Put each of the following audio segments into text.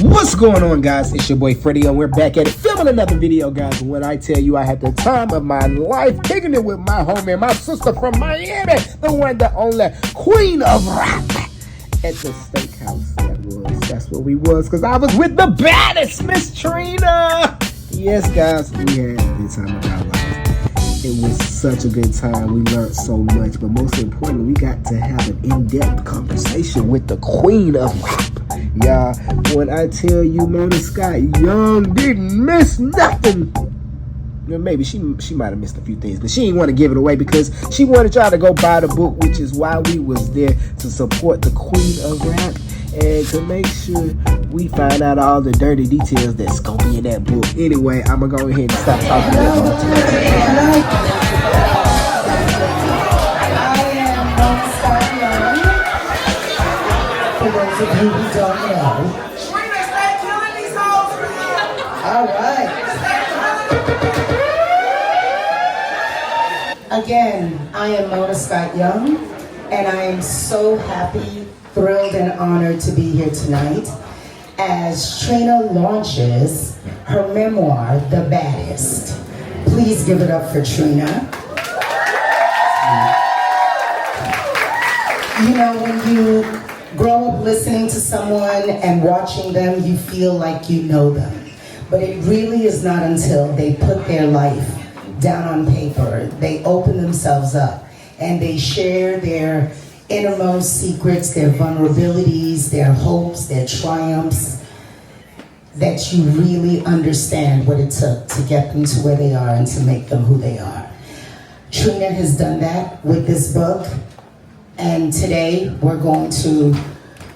What's going on, guys? It's your boy Freddie, and we're back at it filming another video, guys. When I tell you I had the time of my life kicking it with my homie, my sister from Miami, the one, the only queen of rap, at the steakhouse. That's what we was, because I was with the baddest Miss Trina. Yes, guys, we had a good time of our lives. It was such a good time. We learned so much, but most importantly, we got to have an in-depth conversation with the queen of rap. Yeah, when I tell you Mona Scott Young didn't miss nothing. Maybe she might have missed a few things, but she didn't want to give it away because she wanted y'all to go buy the book, which is why we was there, to support the queen of rap and to make sure we find out all the dirty details that's gonna be in that book. Anyway, I'm gonna go ahead and stop talking about it. For those of you who don't know. Trina, stay killing these hoes for you. All right. Again, I am Mona Scott Young, and I am so happy, thrilled, and honored to be here tonight as Trina launches her memoir, The Baddest. Please give it up for Trina. You know, when you grow up listening to someone and watching them, you feel like you know them. But it really is not until they put their life down on paper, they open themselves up, and they share their innermost secrets, their vulnerabilities, their hopes, their triumphs, that you really understand what it took to get them to where they are and to make them who they are. Trina has done that with this book. And today we're going to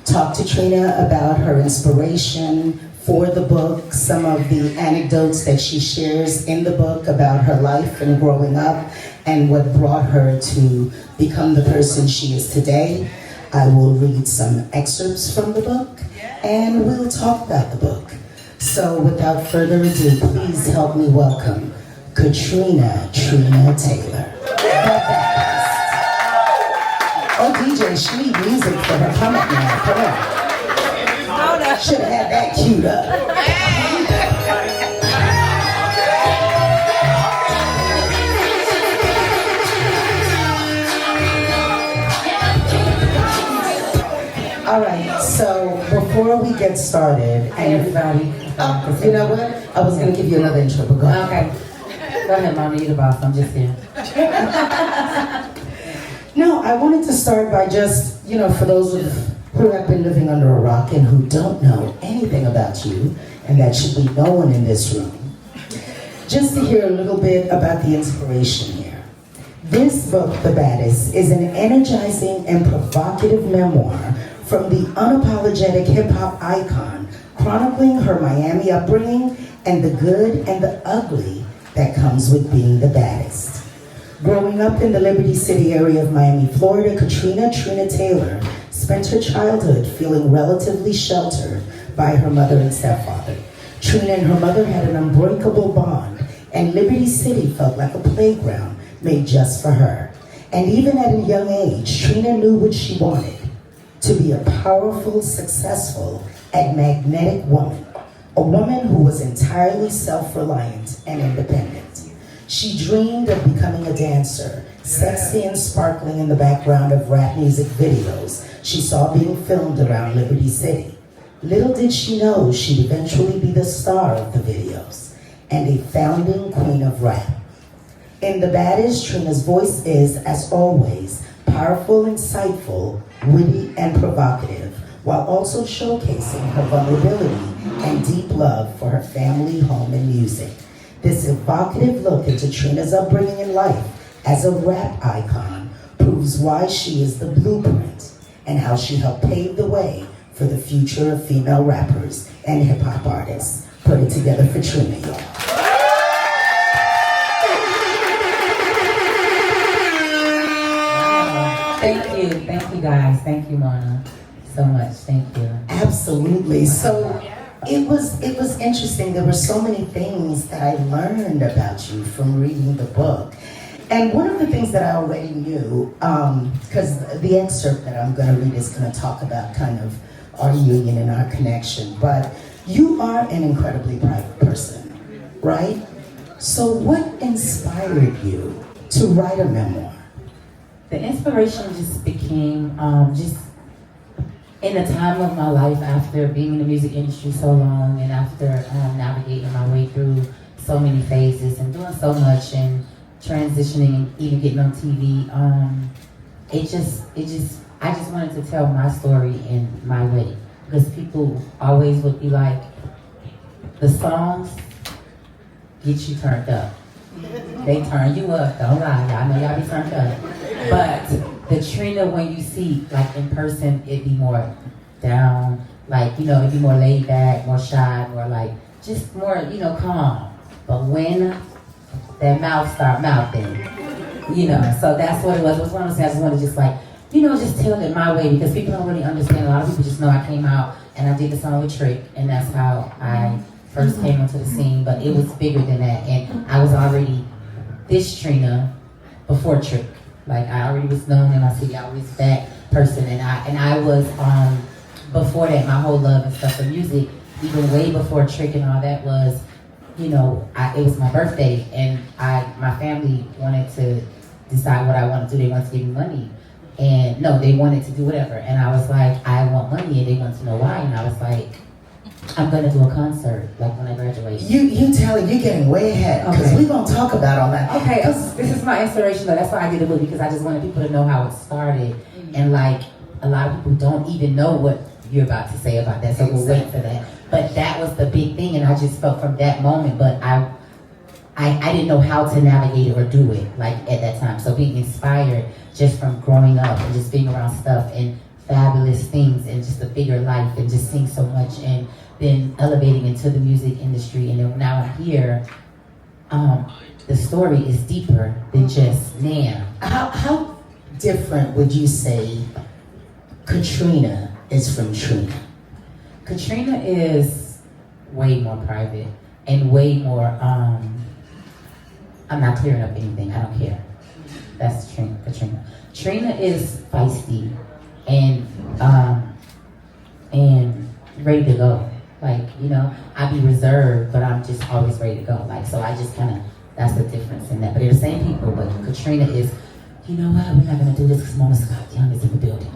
talk to Trina about her inspiration for the book, some of the anecdotes that she shares in the book about her life and growing up and what brought her to become the person she is today. I will read some excerpts from the book and we'll talk about the book. So without further ado, please help me welcome Katrina Taylor. Oh, DJ, she needs music for her comment now. Come on. Should have had that queued up. All right, so before we get started, and you know what? I was going to give you another intro, but go ahead. Okay. Go ahead, Mama, you're the boss. I'm just here. No, I wanted to start by just, for those who have been living under a rock and who don't know anything about you, and that should be no one in this room, just to hear a little bit about the inspiration here. This book, The Baddest, is an energizing and provocative memoir from the unapologetic hip-hop icon, chronicling her Miami upbringing and the good and the ugly that comes with being the baddest. Growing up in the Liberty City area of Miami, Florida, Trina Taylor spent her childhood feeling relatively sheltered by her mother and stepfather. Trina and her mother had an unbreakable bond, and Liberty City felt like a playground made just for her. And even at a young age, Trina knew what she wanted: to be a powerful, successful, and magnetic woman. A woman who was entirely self-reliant and independent. She dreamed of becoming a dancer, sexy and sparkling in the background of rap music videos she saw being filmed around Liberty City. Little did she know she'd eventually be the star of the videos and a founding queen of rap. In The Baddest, Trina's voice is, as always, powerful, insightful, witty, and provocative, while also showcasing her vulnerability and deep love for her family, home, and music. This evocative look into Trina's upbringing in life as a rap icon proves why she is the blueprint and how she helped pave the way for the future of female rappers and hip-hop artists. Put it together for Trina, y'all. Thank you guys. Thank you, Mona, so much. Thank you. Absolutely. So it was interesting. There were so many things that I learned about you from reading the book. And one of the things that I already knew, because the excerpt that I'm going to read is going to talk about kind of our union and our connection, but you are an incredibly private person, right? So what inspired you to write a memoir? The inspiration just became just in the time of my life after being in the music industry so long and after navigating my way through so many phases and doing so much and transitioning and even getting on TV. I just wanted to tell my story in my way, because people always would be like, the songs get you turned up. They turn you up, don't lie, y'all know y'all be turned up. But the Trina, when you see like in person, it'd be more down, like, you know, it'd be more laid back, more shy, more like, just more, you know, calm. But when that mouth start mouthing, you know, so that's what it was. It was one of those things I just wanted to just like, you know, just tell it my way, because people don't really understand. A lot of people just know I came out and I did the song with Trick, and that's how I first came onto the scene, but it was bigger than that, and I was already this Trina before Trick. Like, I already was known in my city, I was that person, and I was, before that, my whole love and stuff for music, even way before Trick and all that was, you know, it was my birthday, and my family wanted to decide what I wanted to do. They wanted to give me money, and no, they wanted to do whatever, and I was like, I want money, and they wanted to know why, and I was like, I'm gonna do a concert, like when I graduate. You telling, you're getting way ahead, because we're gonna talk about all that. Okay, this is my inspiration though. That's why I did the book, because I just wanted people to know how it started. And like, a lot of people don't even know what you're about to say about that, so we'll wait for that. But that was the big thing, and I just felt from that moment, but I didn't know how to navigate it or do it, like at that time. So being inspired just from growing up and just being around stuff and fabulous things and just a bigger life and just seeing so much, and then elevating into the music industry, and then now I'm here, the story is deeper than just Nam. How different would you say Katrina is from Trina? Katrina is way more private and way more, I'm not clearing up anything, I don't care. That's Katrina. Trina is feisty and ready to go. Like, you know, I be reserved, but I'm just always ready to go. Like, so I just kind of, that's the difference in that. But they're the same people, but Katrina is, you know what, we're not going to do this because Mona Scott Young is in the building.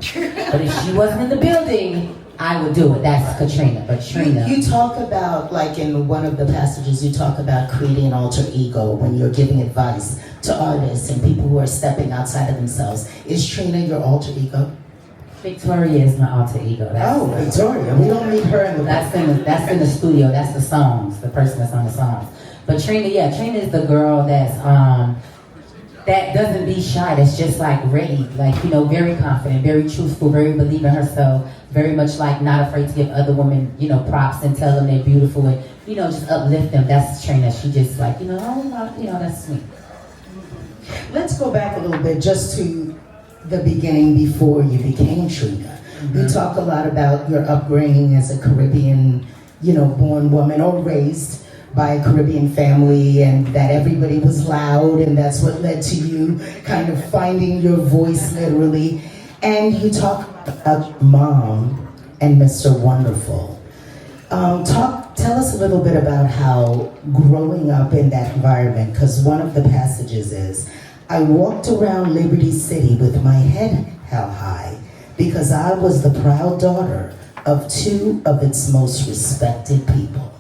But if she wasn't in the building, I would do it. That's Katrina. But Trina. You talk about, like in one of the passages, you talk about creating an alter ego when you're giving advice to artists and people who are stepping outside of themselves. Is Trina your alter ego? Victoria is my alter ego. Victoria. We don't need her in the that's in the studio. That's the songs, the person that's on the songs. But Trina, Trina is the girl that's that doesn't be shy. That's just like ready, like, you know, very confident, very truthful, very believe in herself, very much like not afraid to give other women, you know, props and tell them they're beautiful and, you know, just uplift them. That's Trina. She just like, you know, that's me. Let's go back a little bit just to the beginning before you became Trina. Mm-hmm. You talk a lot about your upbringing as a Caribbean, you know, born woman or raised by a Caribbean family, and that everybody was loud, and that's what led to you kind of finding your voice literally. And you talk about Mom and Mr. Wonderful. Tell us a little bit about how growing up in that environment, because one of the passages is, I walked around Liberty City with my head held high because I was the proud daughter of two of its most respected people.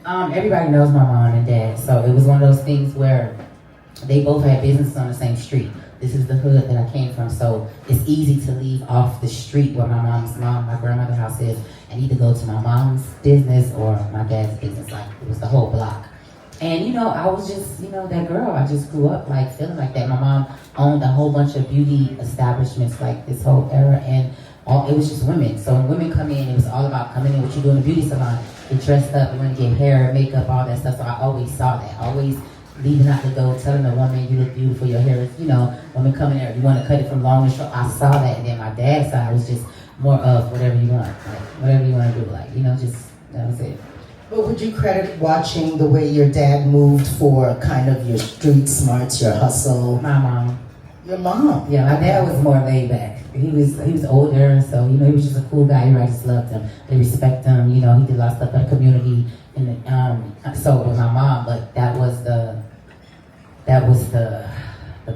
Everybody knows my mom and dad, so it was one of those things where they both had businesses on the same street. This is the hood that I came from, so it's easy to leave off the street where my grandmother's house is, and either go to my mom's business or my dad's business. Like, it was the whole block. And, you know, I was just, you know, that girl. I just grew up, like, feeling like that. My mom owned a whole bunch of beauty establishments, like, this whole era, and it was just women. So when women come in, it was all about coming in, what you do in a beauty salon. Get dressed up, you want to get hair, makeup, all that stuff. So I always saw that. Always leaving out the door, telling the woman, you look beautiful, your hair is, you know, women coming there, you want to cut it from long to short. I saw that. And then my dad's side was just more of whatever you want. Like, whatever you want to do. Like, you know, just, that was it. But would you credit watching the way your dad moved for kind of your street smarts, your hustle? My mom. Your mom? Yeah, my dad was more laid back. He was older, so he was just a cool guy. Everybody just loved him. They respect him. He did a lot of stuff for the community, and so with my mom. But that was the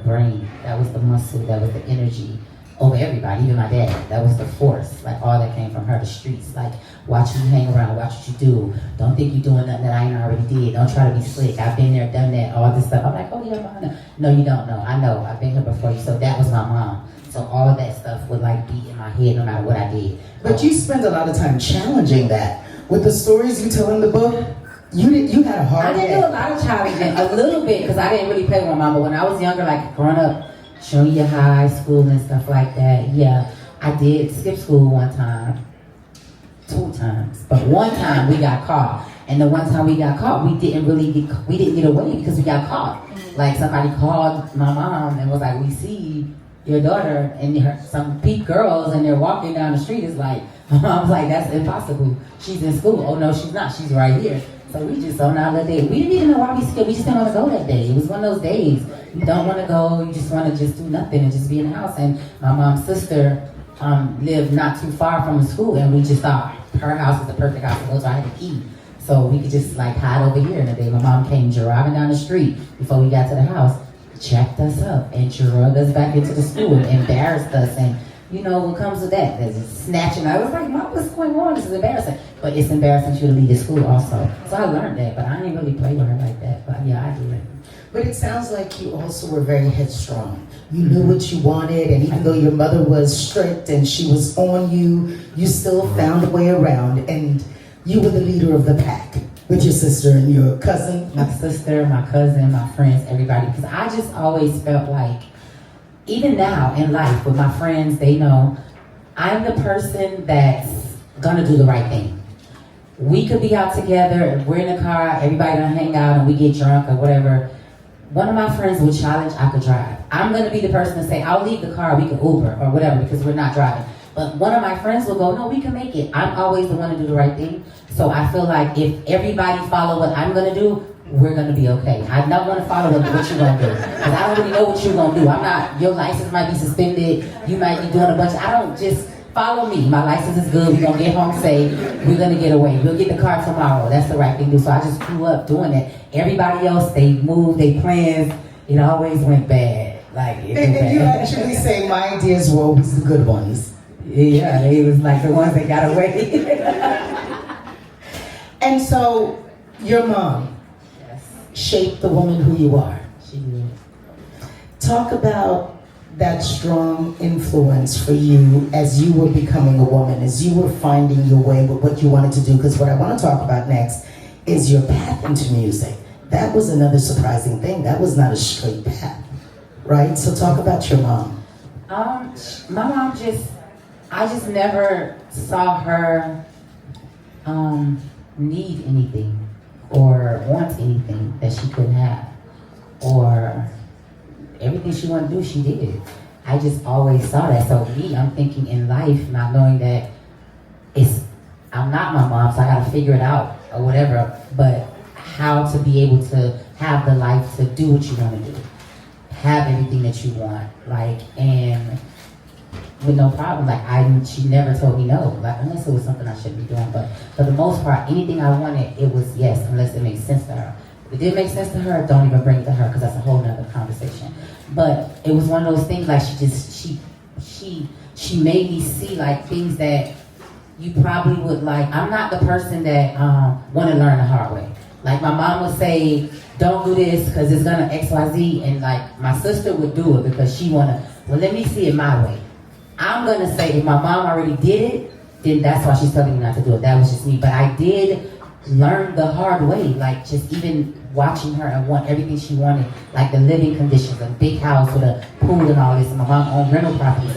brain. That was the muscle. That was the energy over everybody. Even my dad. That was the force. Like all that came from her. The streets. Like watch you hang around. Watch what you do. Don't think you're doing nothing that I ain't already did. Don't try to be slick. I've been there, done that. All this stuff. I'm like, oh yeah, Mom. No, you don't know. I know. I've been here before you. So that was my mom. So all of that stuff would like be in my head no matter what I did. But you spend a lot of time challenging that. With the stories you tell in the book, you had a hard I didn't day. do a lot of challenging, a little bit, because I didn't really play with my mom. But when I was younger, like growing up, junior high, school and stuff like that, yeah, I did skip school one time, 2 times. But one time we got caught. And the one time we got caught, we didn't get away because we got caught. Like somebody called my mom and was like, we see your daughter and some peak girls and they're walking down the street. It's like, my mom's like, that's impossible. She's in school. Oh no, she's not. She's right here. So we just on our little day. We didn't even know why we skipped. We just didn't want to go that day. It was one of those days. You don't want to go. You just want to just do nothing and just be in the house. And my mom's sister lived not too far from the school, and we just thought her house was the perfect house to go to. I had a key. So we could just like hide over here. And the day my mom came driving down the street before we got to the house, checked us up and drugged us back into the school and embarrassed us. And you know what comes with that? There's snatching. I was like, Mom, what's going on? This is embarrassing. But it's embarrassing for you to leave the school also. So I learned that, but I didn't really play with her like that. But yeah, I did. But it sounds like you also were very headstrong. You knew what you wanted, and even though your mother was strict and she was on you, you still found a way around, and you were the leader of the pack with your sister and your cousin. My sister, my cousin, my friends, everybody. Because I just always felt like, even now in life with my friends, they know I'm the person that's gonna do the right thing. We could be out together, we're in the car, everybody gonna hang out and we get drunk or whatever. One of my friends would challenge, I could drive. I'm gonna be the person to say, I'll leave the car, we can Uber or whatever because we're not driving. But one of my friends will go, no, we can make it. I'm always the one to do the right thing. So I feel like if everybody follow what I'm gonna do, we're gonna be okay. I don't want to follow what you're gonna do, because I don't really know what you're gonna do. I'm not. Your license might be suspended. You might be doing a bunch. I don't just follow me. My license is good. We're gonna get home safe. We're gonna get away. We'll get the car tomorrow. That's the right thing to do. So I just grew up doing it. Everybody else, they moved, they plans. It always went bad. Like it went bad. You actually say my ideas were always the good ones. Yeah, they was like the ones that got away. And so, your mom shaped the woman who you are. She did. Talk about that strong influence for you as you were becoming a woman, as you were finding your way with what you wanted to do. Because what I want to talk about next is your path into music. That was another surprising thing. That was not a straight path, right? So talk about your mom. My mom I just never saw her need anything or want anything that she couldn't have, or everything she wanted to do, she did. I just always saw that. So me, I'm thinking in life, not knowing that I'm not my mom, so I gotta figure it out or whatever, but how to be able to have the life to do what you wanna do. Have everything that you want, like, and with no problem. Like she never told me no, like unless it was something I shouldn't be doing. But for the most part, anything I wanted, it was yes, unless it made sense to her. If it didn't make sense to her, don't even bring it to her because that's a whole nother conversation. But it was one of those things like she made me see like things that you probably would like. I'm not the person that want to learn the hard way. Like my mom would say, don't do this because it's gonna XYZ, and like my sister would do it because she wanna. Well, let me see it my way. I'm gonna say if my mom already did it, then that's why she's telling me not to do it. That was just me. But I did learn the hard way, like just even watching her and want everything she wanted, like the living conditions, a big house with a pool and all this. And my mom owned rental properties.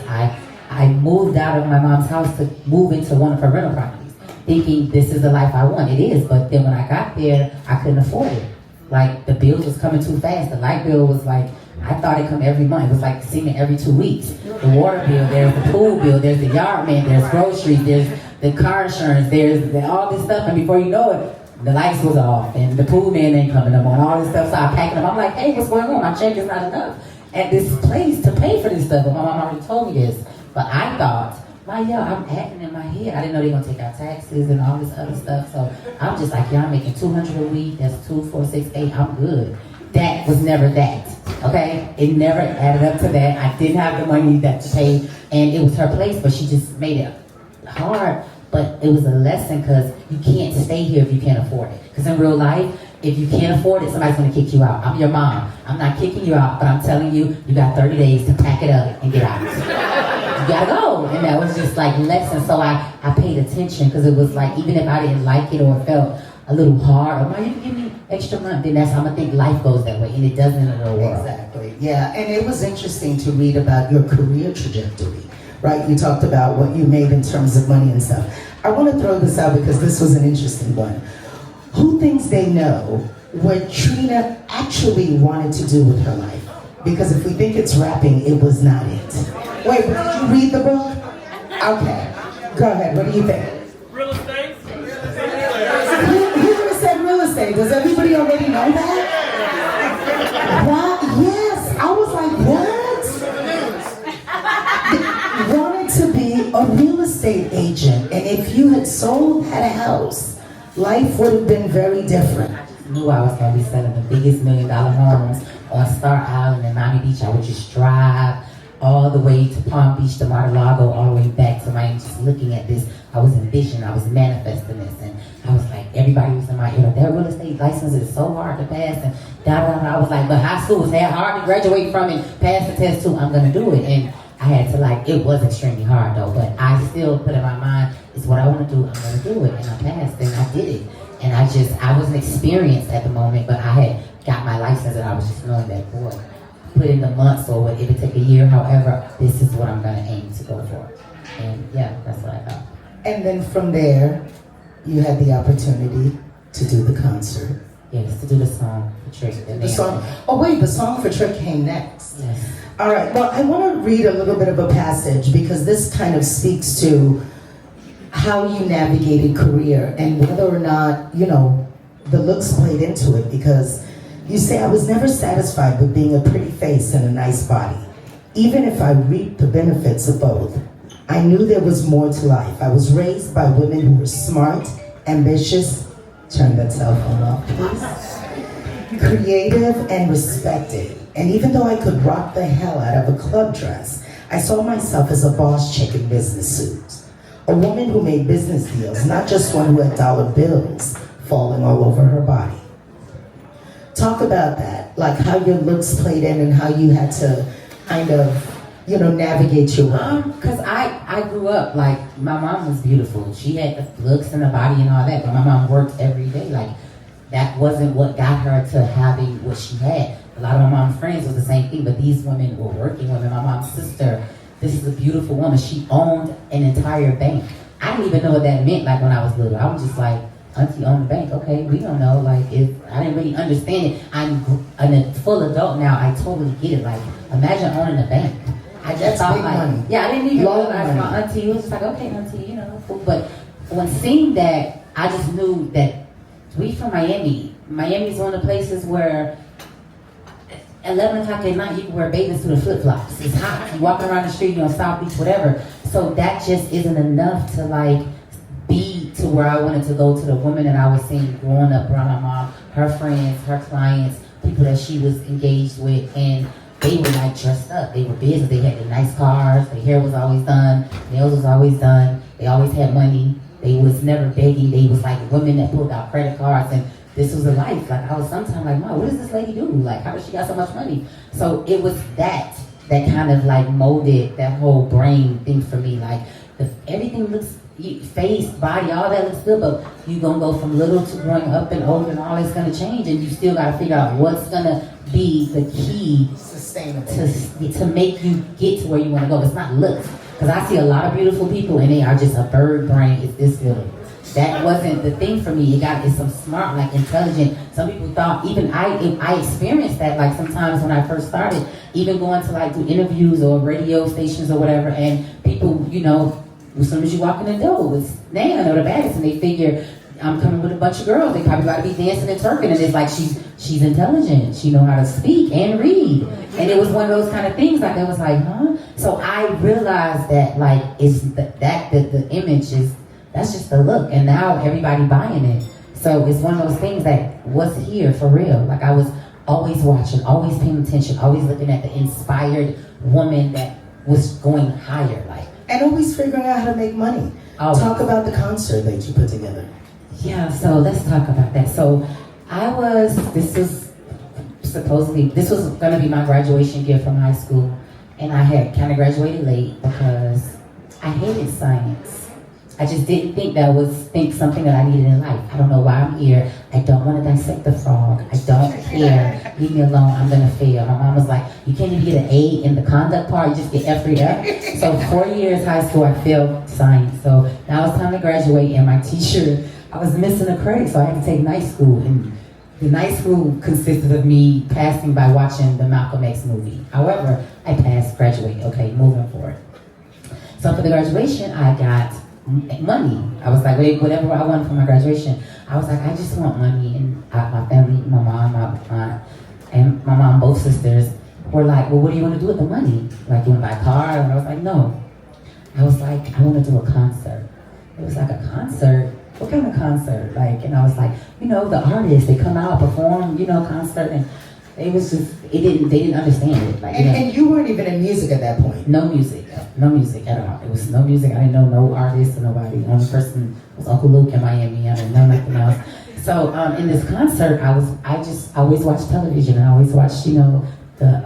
I moved out of my mom's house to move into one of her rental properties, thinking this is the life I want. It is, but then when I got there, I couldn't afford it. Like the bills was coming too fast. The light bill was like, I thought it come every month. It was like seeming every 2 weeks. The water bill, there's the pool bill, there's the yard man, there's groceries, there's the car insurance, there's all this stuff. And before you know it, the lights was off and the pool man ain't coming no more and all this stuff started packing up. I'm like, hey, what's going on? My check is not enough at this place to pay for this stuff. But my mom already told me this. But I thought, I'm acting in my head. I didn't know they were gonna take out taxes and all this other stuff. So I'm just like, I'm making $200 a week. That's 2, 4, 6, 8. I'm good. That was never that. Okay? It never added up to that. I didn't have the money that to pay, and it was her place, but she just made it hard. But it was a lesson because you can't stay here if you can't afford it. Because in real life, if you can't afford it, somebody's going to kick you out. I'm your mom. I'm not kicking you out, but I'm telling you, you got 30 days to pack it up and get out. You got to go. And that was just like lesson. So I paid attention because it was like, even if I didn't like it or it felt a little hard, or you can give me extra month, then that's how I'm going to think life goes that way. And it doesn't in the real world. Exactly. Yeah. And it was interesting to read about your career trajectory. Right, you talked about what you made in terms of money and stuff. I want to throw this out because this was an interesting one. Who thinks they know what Trina actually wanted to do with her life? Because if we think it's rapping, it was not it. Wait, did you read the book? Okay, go ahead, what do you think? Real estate? Who would have said real estate? Does everybody already know that? What? Yes, I was like, what? Wanted to be a real estate agent, and if you had sold that house, life would have been very different. I just knew I was going to be selling the biggest $1 million homes on Star Island in Miami Beach. I would just drive all the way to Palm Beach to Mar-a-Lago, all the way back to Miami, just looking at this. I was envisioning, I was manifesting this, and I was like, everybody was in my ear, that real estate license is so hard to pass, and I was like, but high school was that hard to graduate from and pass the test too, I'm going to do it. And I had to it was extremely hard though, but I still put in my mind, it's what I want to do, I'm going to do it. And I passed and I did it. And I wasn't experienced at the moment, but I had got my license and I was just knowing that, boy, put in the months or if it take a year, however, this is what I'm going to aim to go for. And yeah, that's what I thought. And then from there, you had the opportunity to do the concert. Yes, to do the song for Trick. The song. Oh wait, the song for Trick came next. Yes. All right. Well, I want to read a little bit of a passage because this kind of speaks to how you navigated career and whether or not the looks played into it. Because you say, I was never satisfied with being a pretty face and a nice body, even if I reaped the benefits of both. I knew there was more to life. I was raised by women who were smart, ambitious. Turn that cell phone off, please. Creative and respected. And even though I could rock the hell out of a club dress, I saw myself as a boss chick in business suits. A woman who made business deals, not just one who had dollar bills falling all over her body. Talk about that, like how your looks played in and how you had to kind of, navigate your way. Because I grew up, my mom was beautiful. She had the looks and the body and all that, but my mom worked every day. That wasn't what got her to having what she had. A lot of my mom's friends was the same thing, but these women were working women. My mom's sister, this is a beautiful woman. She owned an entire bank. I didn't even know what that meant, when I was little. I was just like, auntie owned a bank. Okay, we don't know. I didn't really understand it. I'm a full adult now. I totally get it. Imagine owning a bank. I just thought money. Yeah, I didn't even realize my auntie was just like, okay, auntie, cool. But when seeing that, I just knew that we from Miami. Miami's one of the places where 11 o'clock at night, you can wear bathing suit and flip-flops. It's hot. You walking around the street, you're on South Beach, whatever. So that just isn't enough to be to where I wanted to go, to the women that I was seeing growing up around my mom, her friends, her clients, people that she was engaged with, and they were dressed up. They were business. They had the nice cars. Their hair was always done. Nails was always done. They always had money. They was never begging. They was women that pulled out credit cards, and this was a life. I was sometimes Mom, what does this lady do? How does she got so much money? So it was that kind of molded that whole brain thing for me. Everything looks, face, body, all that looks good, but you gonna go from little to growing up and old, and all that's gonna change, and you still gotta figure out what's gonna be the key to make you get to where you want to go. It's not looks, because I see a lot of beautiful people and they are just a bird brain. It's this little. That wasn't the thing for me. It's some smart, intelligent. Some people thought, even I experienced that sometimes when I first started, even going to do interviews or radio stations or whatever, and people, as soon as you walk in the door, it's Nan or the Baddest, and they figure I'm coming with a bunch of girls. They probably got to be dancing and twerking, and it's like she's intelligent. She know how to speak and read, and it was one of those kind of things. Like it was like, huh? So I realized that like it's the image is that's just the look, and now everybody buying it. So it's one of those things that was here for real. Like I was always watching, always paying attention, always looking at the inspired woman that was going higher, like. And always figuring out how to make money. Always. Talk about the concert that you put together. Yeah, so let's talk about that. So this was gonna be my graduation gift from high school, and I had kind of graduated late because I hated science. I just didn't think something that I needed in life. I don't know why I'm here. I don't want to dissect the frog. I don't care. Leave me alone. I'm gonna fail. My mom was like, you can't even get an A in the conduct part. You just get F for F. So 4 years high school, I failed science. So now it's time to graduate, and my teacher, I was missing a credit, so I had to take night school. And the night school consisted of me passing by watching the Malcolm X movie. However, I passed, graduate. Okay, moving forward. So for the graduation, I got money. I was like, wait, whatever I wanted for my graduation. I was like, I just want money. And my family, my mom, my aunt, and my mom, both sisters, were like, well, what do you want to do with the money? Like, you want to buy a car? And I was like, no. I was like, I want to do a concert. It was like, a concert? What kind of concert? Like, and I was like, the artists, they come out, perform, concert, and it was just, they didn't understand it. Like, and you weren't even in music at that point? No music at all. It was no music. I didn't know no artists or nobody. The only person was Uncle Luke in Miami. I didn't know nothing else. So in this concert, I just always watched television, and I always watched, the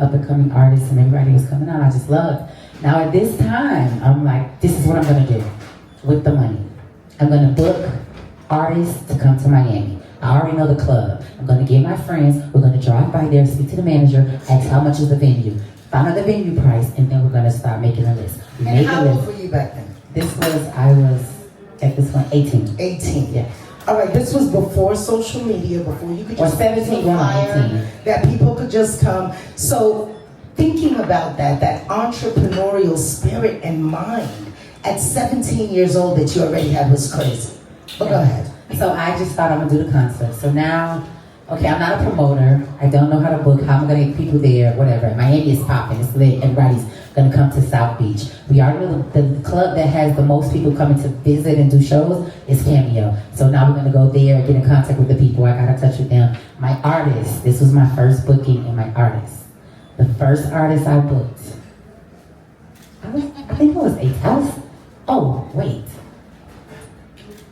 up and coming artists and everybody was coming out. I just loved. Now at this time, I'm like, this is what I'm gonna do with the money. I'm gonna book artists to come to Miami. I already know the club. I'm gonna get my friends. We're gonna drive by there, speak to the manager, ask how much is the venue, find out the venue price, and then we're gonna start making a list. And how old were you back then? I was at this point 18. 18. Yeah. All right, this was before social media, before you could just 17 going on 18. That people could just come. So thinking about that entrepreneurial spirit and mind at 17 years old that you already had was crazy. But go ahead. So I just thought I'm gonna do the concert. So now, okay, I'm not a promoter. I don't know how to book, how I'm gonna get people there, whatever. Miami is popping, it's lit, everybody's gonna come to South Beach. We are the club that has the most people coming to visit and do shows is Cameo. So now we're gonna go there and get in contact with the people. I got in touch with them. My artist, this was my first booking in my artist. The first artist I booked, I think I was 8.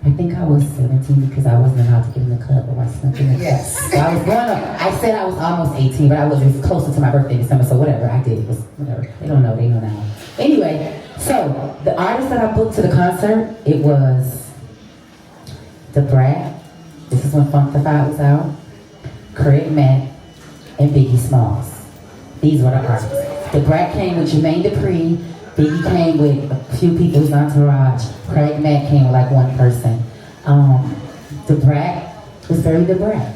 I think I was 17 because I wasn't allowed to get in the club, but I snuck in the club. Yes. So I was I said I was almost 18, but I was closer to my birthday in December, so whatever, I did. It was whatever. They don't know now. Anyway, so the artist that I booked to the concert, it was The Brat. This is when Funk the Five was out. Craig Mack and Biggie Smalls. These were the artists. The Brat came with Jermaine Dupri. Biggie came with a few people's entourage. Craig Mack came with like one person. The Brat was very The Brat.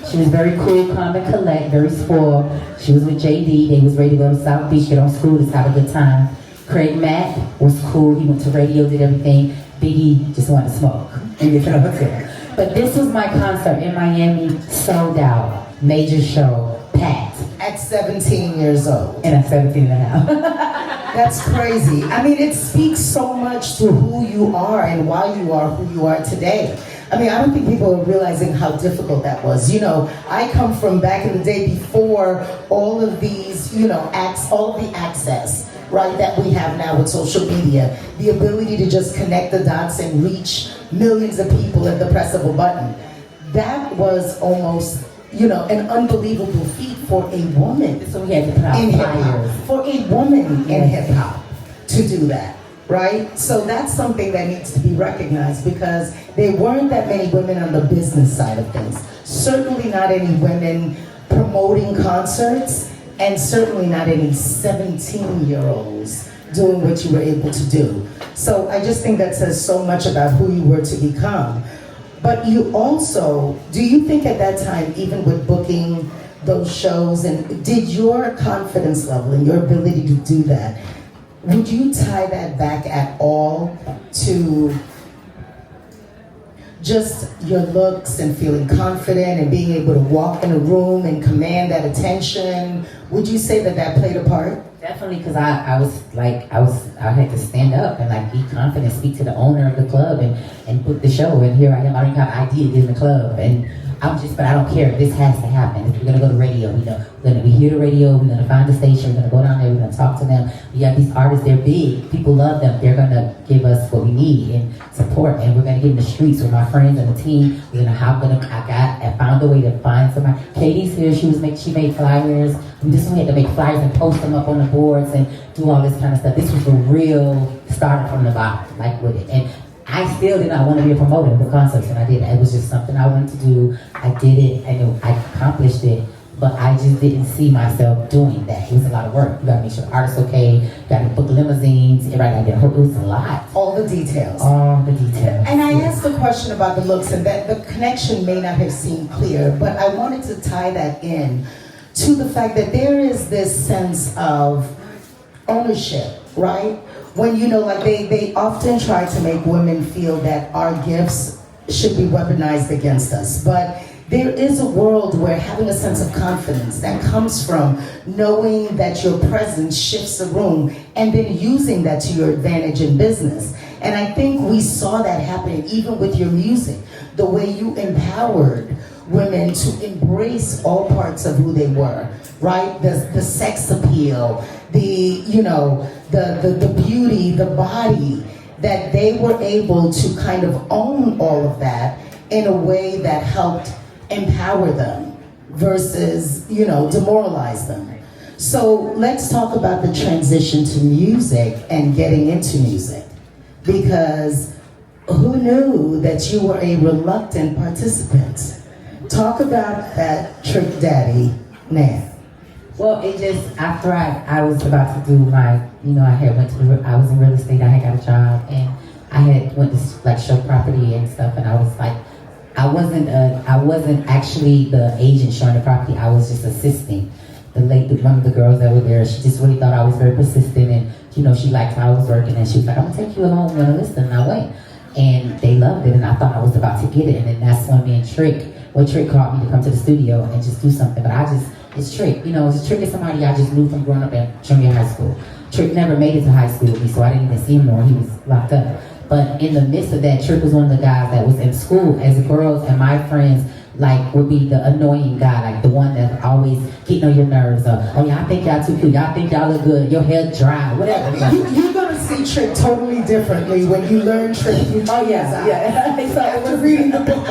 She was very cool, calm and collect, very spoiled. She was with JD. They was ready to go to South Beach, get on school, just have a good time. Craig Mack was cool. He went to radio, did everything. Biggie just wanted to smoke and get to the hotel. But this was my concert in Miami, sold out, major show, packed. At 17 years old. And at 17 and a half. That's crazy. I mean, it speaks so much to who you are and why you are who you are today. I mean, I don't think people are realizing how difficult that was. I come from back in the day before all of these, all of the access, right, that we have now with social media. The ability to just connect the dots and reach millions of people at the press of a button. That was almost, an unbelievable feat for a woman So we had to put out in hip-hop. fires. For a woman in hip-hop to do that, right? So that's something that needs to be recognized because there weren't that many women on the business side of things. Certainly not any women promoting concerts, and certainly not any 17-year-olds doing what you were able to do. So I just think that says so much about who you were to become. But you also, do you think at that time, even with booking those shows, and did your confidence level and your ability to do that, would you tie that back at all to just your looks and feeling confident and being able to walk in a room and command that attention, would you say that that played a part? Definitely, because I had to stand up and like be confident, speak to the owner of the club and book the show. And here I am, I don't even have an idea to get in the club. And but I don't care. This has to happen. We're gonna go to radio. We hear the radio. We're gonna find the station. We're gonna go down there. We're gonna talk to them. We got these artists. They're big. People love them. They're gonna give us what we need and support. And we're gonna get in the streets with my friends and the team. We're gonna I found a way to find somebody. Katie's here. She made flyers. We just had to make flyers and post them up on the boards and do all this kind of stuff. This was the real starting from the bottom, like with it. And I still did not want to be a promoter of the concerts when I did it. It was just something I wanted to do. I did it and I accomplished it, but I just didn't see myself doing that. It was a lot of work. You gotta make sure the artist's okay, you gotta book limousines, everybody gotta get it was a lot. All the details. All the details. And I asked the question about the looks, and that the connection may not have seemed clear, but I wanted to tie that in to the fact that there is this sense of ownership, right? When, like they often try to make women feel that our gifts should be weaponized against us. But there is a world where having a sense of confidence that comes from knowing that your presence shifts a room and then using that to your advantage in business. And I think we saw that happen even with your music, the way you empowered women to embrace all parts of who they were, right? The sex appeal, the beauty, the body, that they were able to kind of own all of that in a way that helped empower them versus, demoralize them. So let's talk about the transition to music and getting into music. Because who knew that you were a reluctant participant? Talk about that Trick Daddy now. Well, it just, after I was about to do my, I was in real estate, I had got a job, and I had went to show property and stuff, and I was like, I wasn't actually the agent showing the property, I was just assisting. One of the girls that were there, she just really thought I was very persistent, and she liked how I was working, and she was like, I'm gonna take you along, we're gonna listen, and I went. And they loved it, and I thought I was about to get it, and then that's when me and Trick called me to come to the studio and just do something, but it's Trick. Trick is somebody I just knew from growing up in junior high school. Trick never made it to high school with me, so I didn't even see him more. He was locked up. But in the midst of that, Trick was one of the guys that was in school as the girls and my friends would be the annoying guy, the one that always getting on your nerves. Oh yeah, I think y'all too cute. Y'all think y'all look good. Your hair dry, whatever. You're gonna see Trick totally differently when you learn Trick. Oh yeah. So it was reading the book.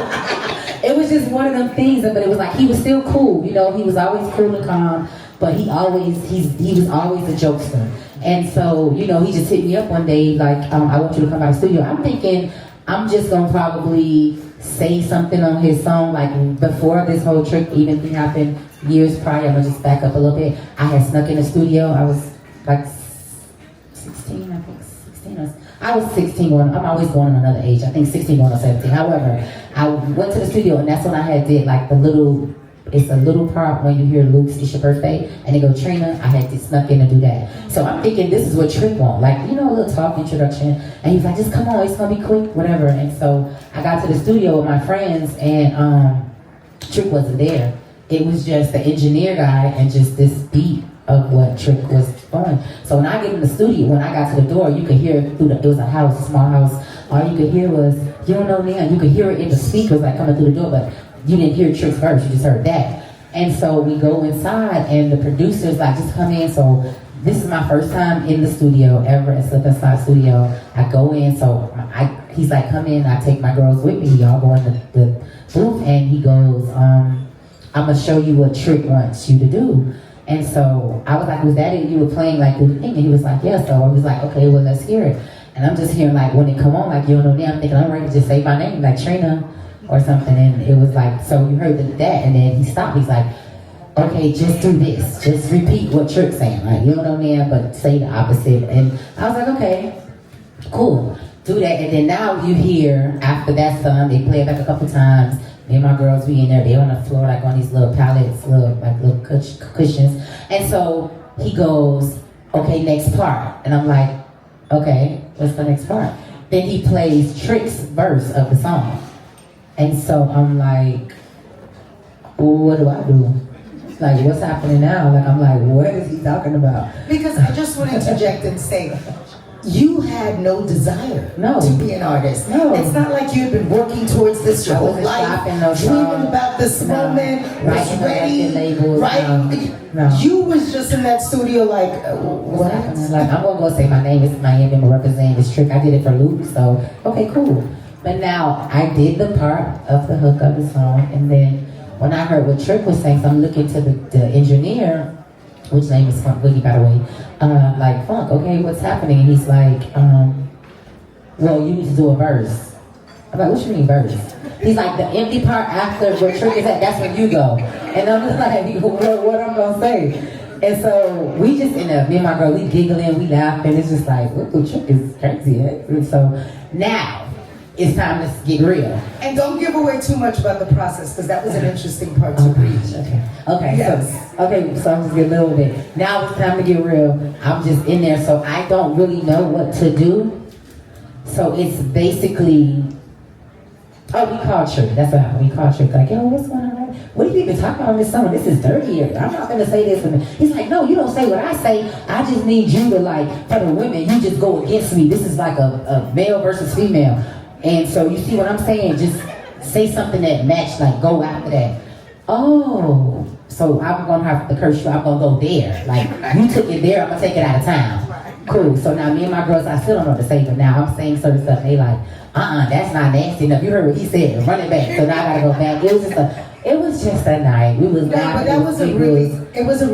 It was just one of them things, but it was he was still cool. He was always cool and calm, but he was always a jokester. And so, he just hit me up one day, I want you to come by the studio. I'm thinking, I'm just gonna probably say something on his song, before this whole Trick even thing happened years prior. I'm gonna just back up a little bit. I had snuck in the studio. I was 16, I think 16. I was 16 I'm always going on another age. I think 16 going on 17. However, I went to the studio and that's when I had did it's a little part when you hear Luke's It's Your Birthday and they go Trina, I had to snuck in and do that. So I'm thinking this is what Trick want, a little talk introduction, and he's like, just come on, it's gonna be quick, whatever. And so I got to the studio with my friends and Trick wasn't there. It was just the engineer guy and just this beat of what Trick was going. So when I get in the studio, when I got to the door, you could hear it it was a small house, all you could hear was, you don't know now, you could hear it in the speakers coming through the door, but you didn't hear Trick's verse, you just heard that. And so we go inside and the producer's just come in. So this is my first time in the studio ever, in Slip and Slide studio. I go in, so he's like, come in, I take my girls with me, y'all go in the booth, and he goes, I'm gonna show you what Trick wants you to do. And so I was like, was that it? You were playing through the thing? And he was like, yeah. So I was like, okay, well, let's hear it. And I'm just hearing when it come on, you don't know me, I'm thinking I'm ready to just say my name, Trina or something. And it was so you heard that, and then he stopped. He's like, okay, just do this. Just repeat what Trick's saying. You don't know me, but say the opposite. And I was like, okay, cool. Do that. And then now you hear, after that song, they play it a couple times. Me and my girls be in there, they on the floor on these little pallets, little cushions. And so he goes, okay, next part. And I'm like, okay, what's the next part? Then he plays Trick's verse of the song. And so I'm like, well, what do I do? Like, what's happening now? Like, I'm like, what is he talking about? Because I just want to interject and say, you had no desire No. to be an artist. No. It's not like you had been working towards this your I whole wasn't life, stopping no dreaming song. about this No. moment, was Writing the ready, record labels, right? no. You was just in that studio like, What's happening? Like, I'm gonna go say my name is Miami, I'm representing this trick. I did it for Luke, so okay, cool. But now I did the part of the hook of the song, and then when I heard what Trick was saying, so I'm looking to the engineer, which name is Funk Boogie, by the way. Like, Funk, okay, what's happening? And he's like, well, you need to do a verse. I'm like, what you mean verse? He's like, the empty part after where Trick is at, that's where you go. And I'm just like, what I'm gonna say? And so we just end up, me and my girl, we giggling, we laughing. It's just like, ooh, Trick is crazy. Eh? And so now it's time to get real. And don't give away too much about the process, because that was an interesting part to read. Okay, Yes. so I'm just getting a little bit. Now it's time to get real. I'm just in there, so I don't really know what to do. So it's basically, we called Trick. That's what happened. We called Trick. Like, yo, what's going on? What are you even talking about on this song? This is dirty. I'm not gonna say this. And he's like, no, you don't say what I say. I just need you to, like, for the women, you just go against me. This is like a male versus female. And so you see what I'm saying? Just say something that match, like go after that. Oh, so I'm gonna have to curse you. I'm gonna go there. Like, you took it there, I'm gonna take it out of town. Cool. So now me and my girls, I still don't know what to say, but now I'm saying certain stuff. They like, that's not nasty enough. You heard what he said. Run it back. So now I gotta go back. It was just a night. We was Yeah, but that was a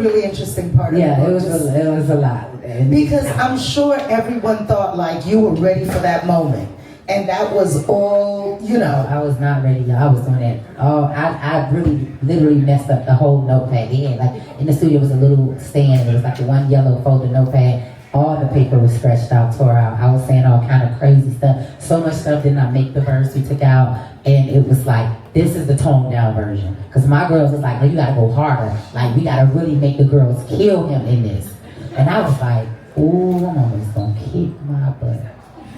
really interesting part of the book. It was a lot. And because I'm sure everyone thought like you were ready for that moment. And that was all, you know. I was not ready. I was doing that. I really, literally messed up the whole notepad. Yeah, like in the studio was a little stand. It was like one yellow folded notepad. All the paper was stretched out, tore out. I was saying all kind of crazy stuff. So much stuff did not make the verse we took out. And it was like, this is the toned down version. Because my girls was like, no, you gotta go harder. Like, we gotta really make the girls kill him in this. And I was like, ooh, I'm almost gonna kick my butt.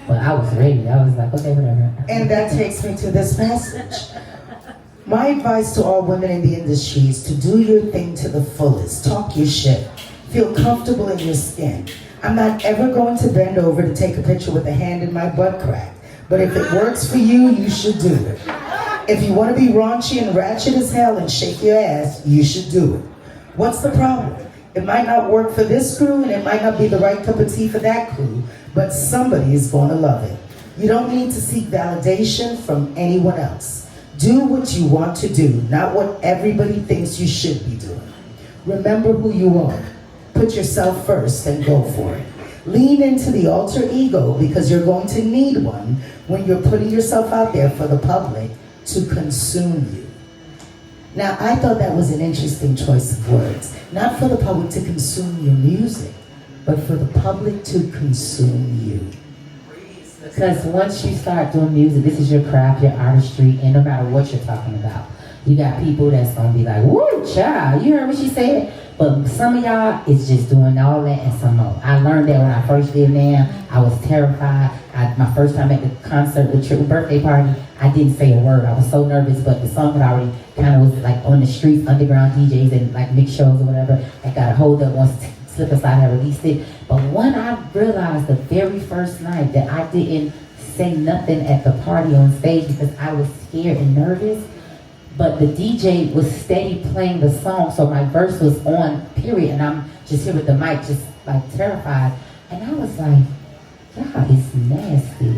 But I was ready. I was like, okay, whatever. And that takes me to this message. My advice to all women in the industry is to do your thing to the fullest. Talk your shit. Feel comfortable in your skin. I'm not ever going to bend over to take a picture with a hand in my butt crack. But if it works for you, you should do it. If you want to be raunchy and ratchet as hell and shake your ass, you should do it. What's the problem? It might not work for this crew, and it might not be the right cup of tea for that crew, but somebody is going to love it. You don't need to seek validation from anyone else. Do what you want to do, not what everybody thinks you should be doing. Remember who you are. Put yourself first and go for it. Lean into the alter ego, because you're going to need one when you're putting yourself out there for the public to consume you. Now, I thought that was an interesting choice of words. Not for the public to consume your music, but for the public to consume you. Because once you start doing music, this is your craft, your artistry, and no matter what you're talking about, you got people that's going to be like, woo, child, you heard what she said? But some of y'all is just doing all that and some more. I learned that when I first did NAMM. I was terrified. My first time at the concert, the birthday party, I didn't say a word. I was so nervous, but the song had already kind of was like on the streets, underground DJs and like mixed shows or whatever. I got a hold up once Slip Aside had released it. But when I realized the very first night that I didn't say nothing at the party on stage because I was scared and nervous, but the DJ was steady playing the song, so my verse was on, period, and I'm just here with the mic, just like terrified. And I was like, y'all is nasty.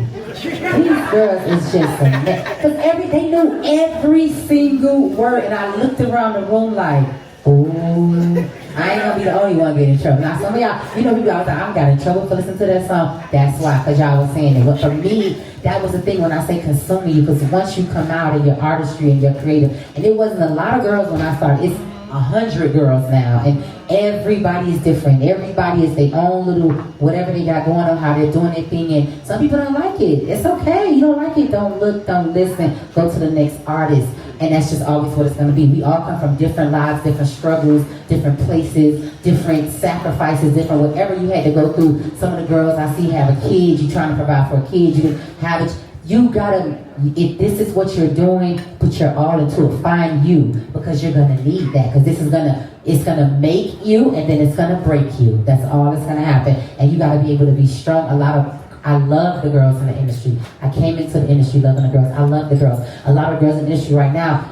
These girls is just a mess. Because they knew every single word, and I looked around the room like, ooh, I ain't gonna be the only one getting in trouble. Now some of y'all, you know, people out there, I got in trouble for listening to that song. That's why, because y'all was saying it. But for me, that was the thing when I say consuming you, because once you come out in your artistry and your creative, and it wasn't a lot of girls when I started, it's 100 girls now, and everybody is different. Everybody is their own little, whatever they got going on, how they're doing their thing, and some people don't like it. It's okay. You don't like it, don't look, don't listen, go to the next artist. And that's just always what it's going to be. We all come from different lives, different struggles, different places, different sacrifices, different whatever you had to go through. Some of the girls I see have a kid, you're trying to provide for a kid, you didn't have it. You gotta, if this is what you're doing, put your all into it. Find you, because you're gonna need that. Because this is it's gonna make you, and then it's gonna break you. That's all that's gonna happen. And you gotta be able to be strong. I love the girls in the industry. I came into the industry loving the girls. I love the girls. A lot of girls in the industry right now,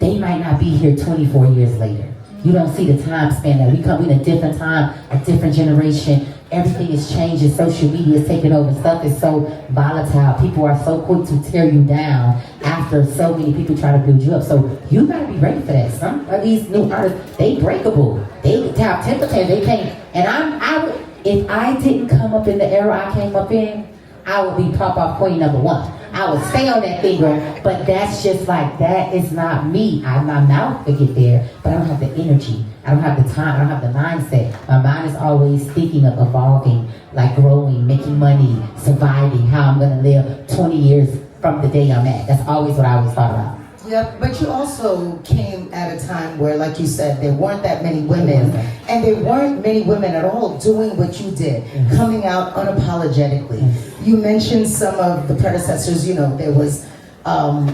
they might not be here 24 years later. You don't see the time span that we come in a different time, a different generation. Everything is changing. Social media is taking over. Stuff is so volatile. People are so quick to tear you down after so many people try to build you up. So you gotta be ready for that. Some of these new artists, they breakable. They have temper tantrum. They can't. And if I didn't come up in the era I came up in, I would be pop-off queen #1. I would stay on that finger, but that's just like, that is not me. My mouth to get there, but I don't have the energy. I don't have the time. I don't have the mindset. My mind is always thinking of evolving, like growing, making money, surviving, how I'm going to live 20 years from the day I'm at. That's always what I always thought about. Yeah, but you also came at a time where, like you said, there weren't that many women, and there weren't many women at all doing what you did, coming out unapologetically. You mentioned some of the predecessors. You know, there was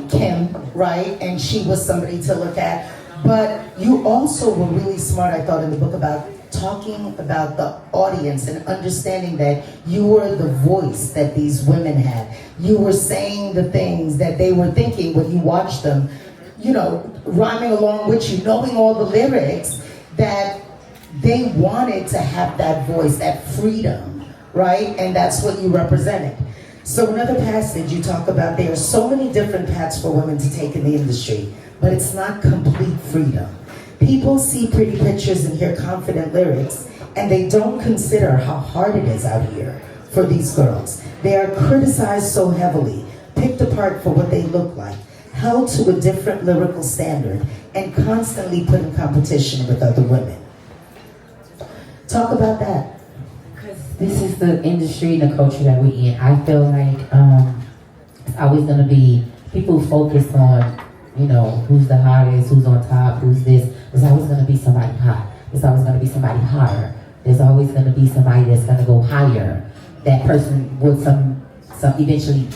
Kim, right? And she was somebody to look at. But you also were really smart, I thought, in the book about talking about the audience and understanding that you were the voice that these women had. You were saying the things that they were thinking when you watched them, you know, rhyming along with you, knowing all the lyrics, that they wanted to have that voice, that freedom, right? And that's what you represented. So another passage you talk about, there are so many different paths for women to take in the industry, but it's not complete freedom. People see pretty pictures and hear confident lyrics, and they don't consider how hard it is out here for these girls. They are criticized so heavily, picked apart for what they look like, held to a different lyrical standard, and constantly put in competition with other women. Talk about that. Because this is the industry and the culture that we're in. I feel like it's always going to be people focus on, you know, who's the hottest, who's on top, who's this. There's always going to be somebody hot. There's always going to be somebody hotter. There's always going to be somebody that's going to go higher. That person would some eventually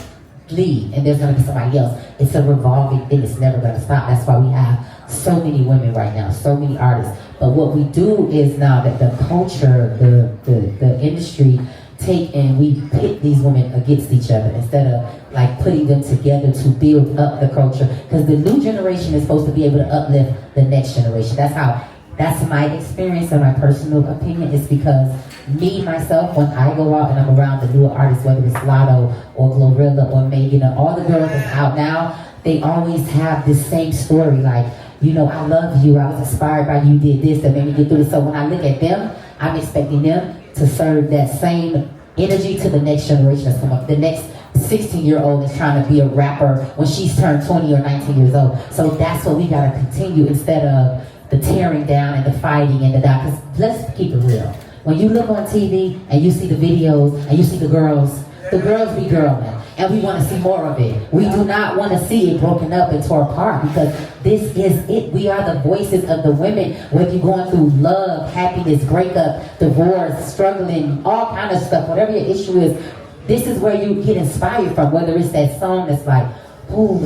leave, and there's going to be somebody else. It's a revolving thing. It's never going to stop. That's why we have so many women right now, so many artists. But what we do is now that the culture, the industry take and we pit these women against each other instead of like putting them together to build up the culture, because the new generation is supposed to be able to uplift the next generation. That's my experience and my personal opinion, is because me, myself, when I go out and I'm around the newer artists, whether it's Lotto or Glorilla or Megan or all the girls that's out now, they always have this same story, like, you know, I love you, I was inspired by you, did this, that made me get through this. So when I look at them, I'm expecting them to serve that same energy to the next generation that's come up. The next 16-year-old is trying to be a rapper when she's turned 20 or 19 years old. So that's what we gotta continue, instead of the tearing down and the fighting and the die. Because let's keep it real. When you look on TV and you see the videos and you see the girls be girling. And we want to see more of it. We do not want to see it broken up and tore apart, because this is it. We are the voices of the women. Whether you're going through love, happiness, breakup, divorce, struggling, all kind of stuff, whatever your issue is, this is where you get inspired from. Whether it's that song that's like, ooh,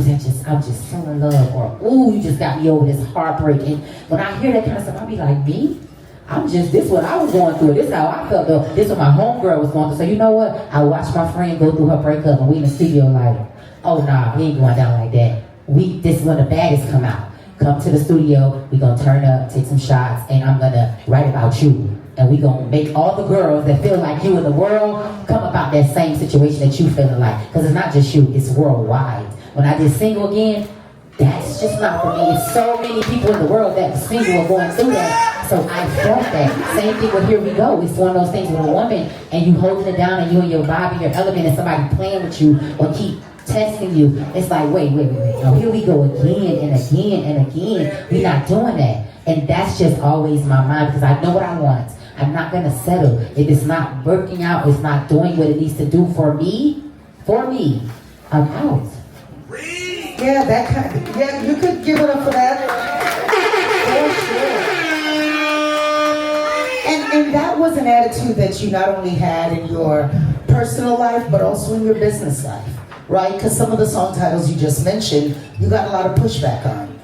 I'm just so in love, or ooh, you just got me over this heartbreak. And when I hear that kind of stuff, I'll be like, me? This is what I was going through. This is how I felt though. This is what my homegirl was going through. So you know what? I watched my friend go through her breakup, and we in the studio like, oh nah, we ain't going down like that. This is when the Baddest come out. Come to the studio, we gonna turn up, take some shots, and I'm gonna write about you. And we gonna make all the girls that feel like you in the world come about that same situation that you feeling like. Because it's not just you, it's worldwide. When I did Single Again, that's just not for me. It's so many people in the world that single are going through that. So I felt that. Same thing with Here We Go. It's one of those things with a woman and you holding it down and you and your vibe and your element, and somebody playing with you or keep testing you. It's like, wait. No, here we go again and again and again. We're not doing that. And that's just always my mind, because I know what I want. I'm not going to settle. If it's not working out, it's not doing what it needs to do for me, I'm out. Yeah, that kind of, yeah, you could give it up for that. For sure. And that was an attitude that you not only had in your personal life, but also in your business life, right? Because some of the song titles you just mentioned, you got a lot of pushback on.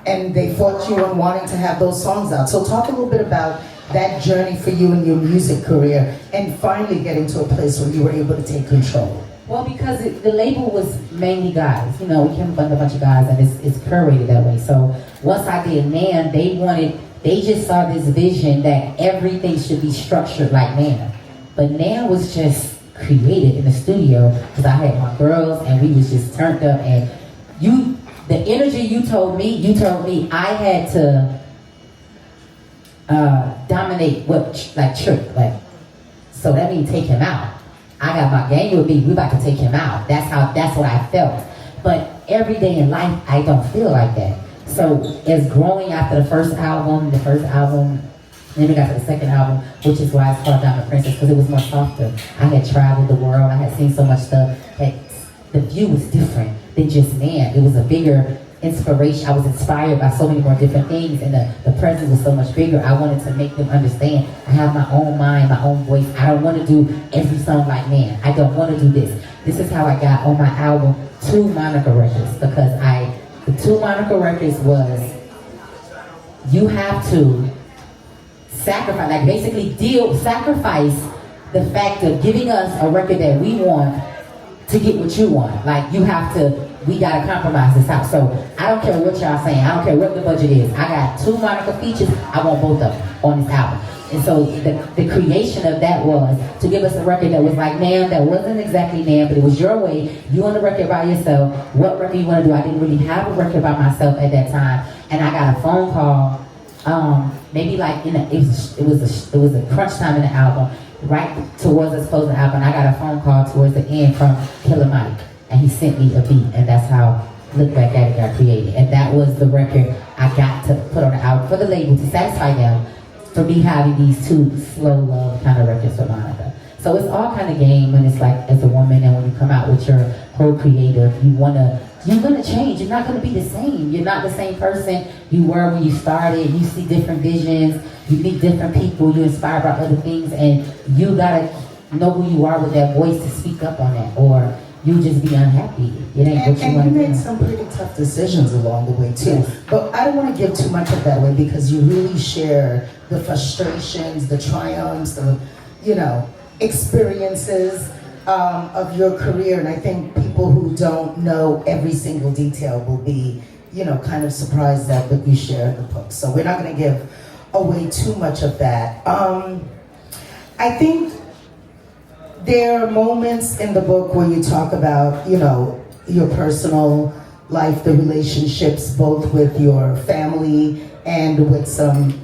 And they fought you on wanting to have those songs out. So talk a little bit about that journey for you in your music career and finally getting to a place where you were able to take control. Well, because the label was mainly guys. You know, we came from a bunch of guys, and it's curated that way. So once I did Man, they just saw this vision that everything should be structured like Man. But Man was just created in the studio because I had my girls, and we was just turned up. And the energy you told me I had to dominate so that means take him out. I got my gang with me, we about to take him out. That's what I felt. But every day in life, I don't feel like that. So as growing after the first album, then we got to the second album, which is why it's called Diamond Princess, because it was more softer. I had traveled the world, I had seen so much stuff, that the view was different than just Man. It was a bigger inspiration. I was inspired by so many more different things, and the presence was so much bigger. I wanted to make them understand I have my own mind, my own voice. I don't want to do every song like Man. I don't want to do this. This is how I got on my album 2 Monica records, because the 2 Monica records was, you have to sacrifice, like basically sacrifice the fact of giving us a record that we want to get what you want. Like we gotta compromise this house. So I don't care what y'all saying. I don't care what the budget is. I got 2 Monica features. I want both of them on this album. And so the creation of that was to give us a record that was like Man, that wasn't exactly Man, but it was your way. You on the record by yourself. What record you want to do? I didn't really have a record by myself at that time, and I got a phone call. Maybe like it was a crunch time in the album, right towards us closing the album. I got a phone call towards the end from Killer Mike, and he sent me a beat, and that's how Look Back At It got created. And that was the record I got to put on the album for the label to satisfy them for me having these 2 slow love kind of records for Monica. So it's all kind of game when it's like as a woman, and when you come out with your whole creative, you're gonna change. You're not gonna be the same. You're not the same person you were when you started. You see different visions, you meet different people, you're inspired by other things, and you gotta know who you are with that voice to speak up on that, or you just be unhappy. It ain't what you want to do. And you made some pretty tough decisions along the way too. Yes. But I don't want to give too much of that away, because you really share the frustrations, the triumphs, the experiences of your career. And I think people who don't know every single detail will be, kind of surprised at what you share in the book. So we're not going to give away too much of that. I think there are moments in the book where you talk about, your personal life, the relationships, both with your family and with some,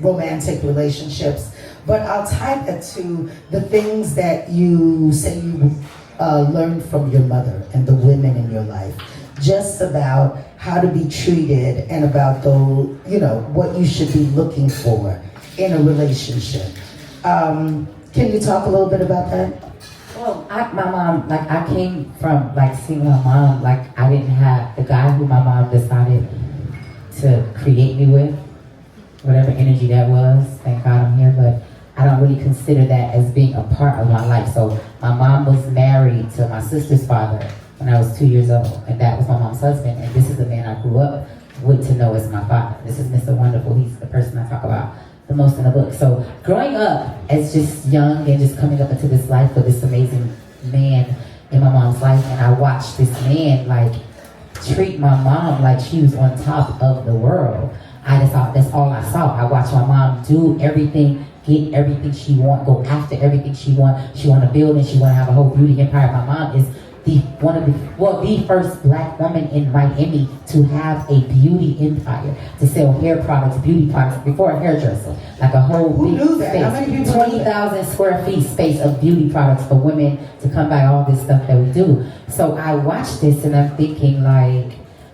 romantic relationships. But I'll tie that to the things that you say you learned from your mother and the women in your life, just about how to be treated and about what you should be looking for in a relationship. Can you talk a little bit about that? Well, my mom, I came from seeing my mom, I didn't have the guy who my mom decided to create me with, whatever energy that was. Thank God I'm here, but I don't really consider that as being a part of my life. So my mom was married to my sister's father when I was 2 years old, and that was my mom's husband, and this is the man I grew up with to know as my father. This is Mr. Wonderful. He's the person I talk about the most in the book. So growing up as just young and just coming up into this life with this amazing man in my mom's life, and I watched this man treat my mom like she was on top of the world. That's all I saw. I watched my mom do everything, get everything she want, go after everything she want. She want to build and she want to have a whole beauty empire. My mom is the first black woman in Miami to have a beauty empire, to sell hair products, beauty products, before a hairdresser, like a whole big space, 20,000 square feet space of beauty products for women to come by all this stuff that we do. So I watched this and I'm thinking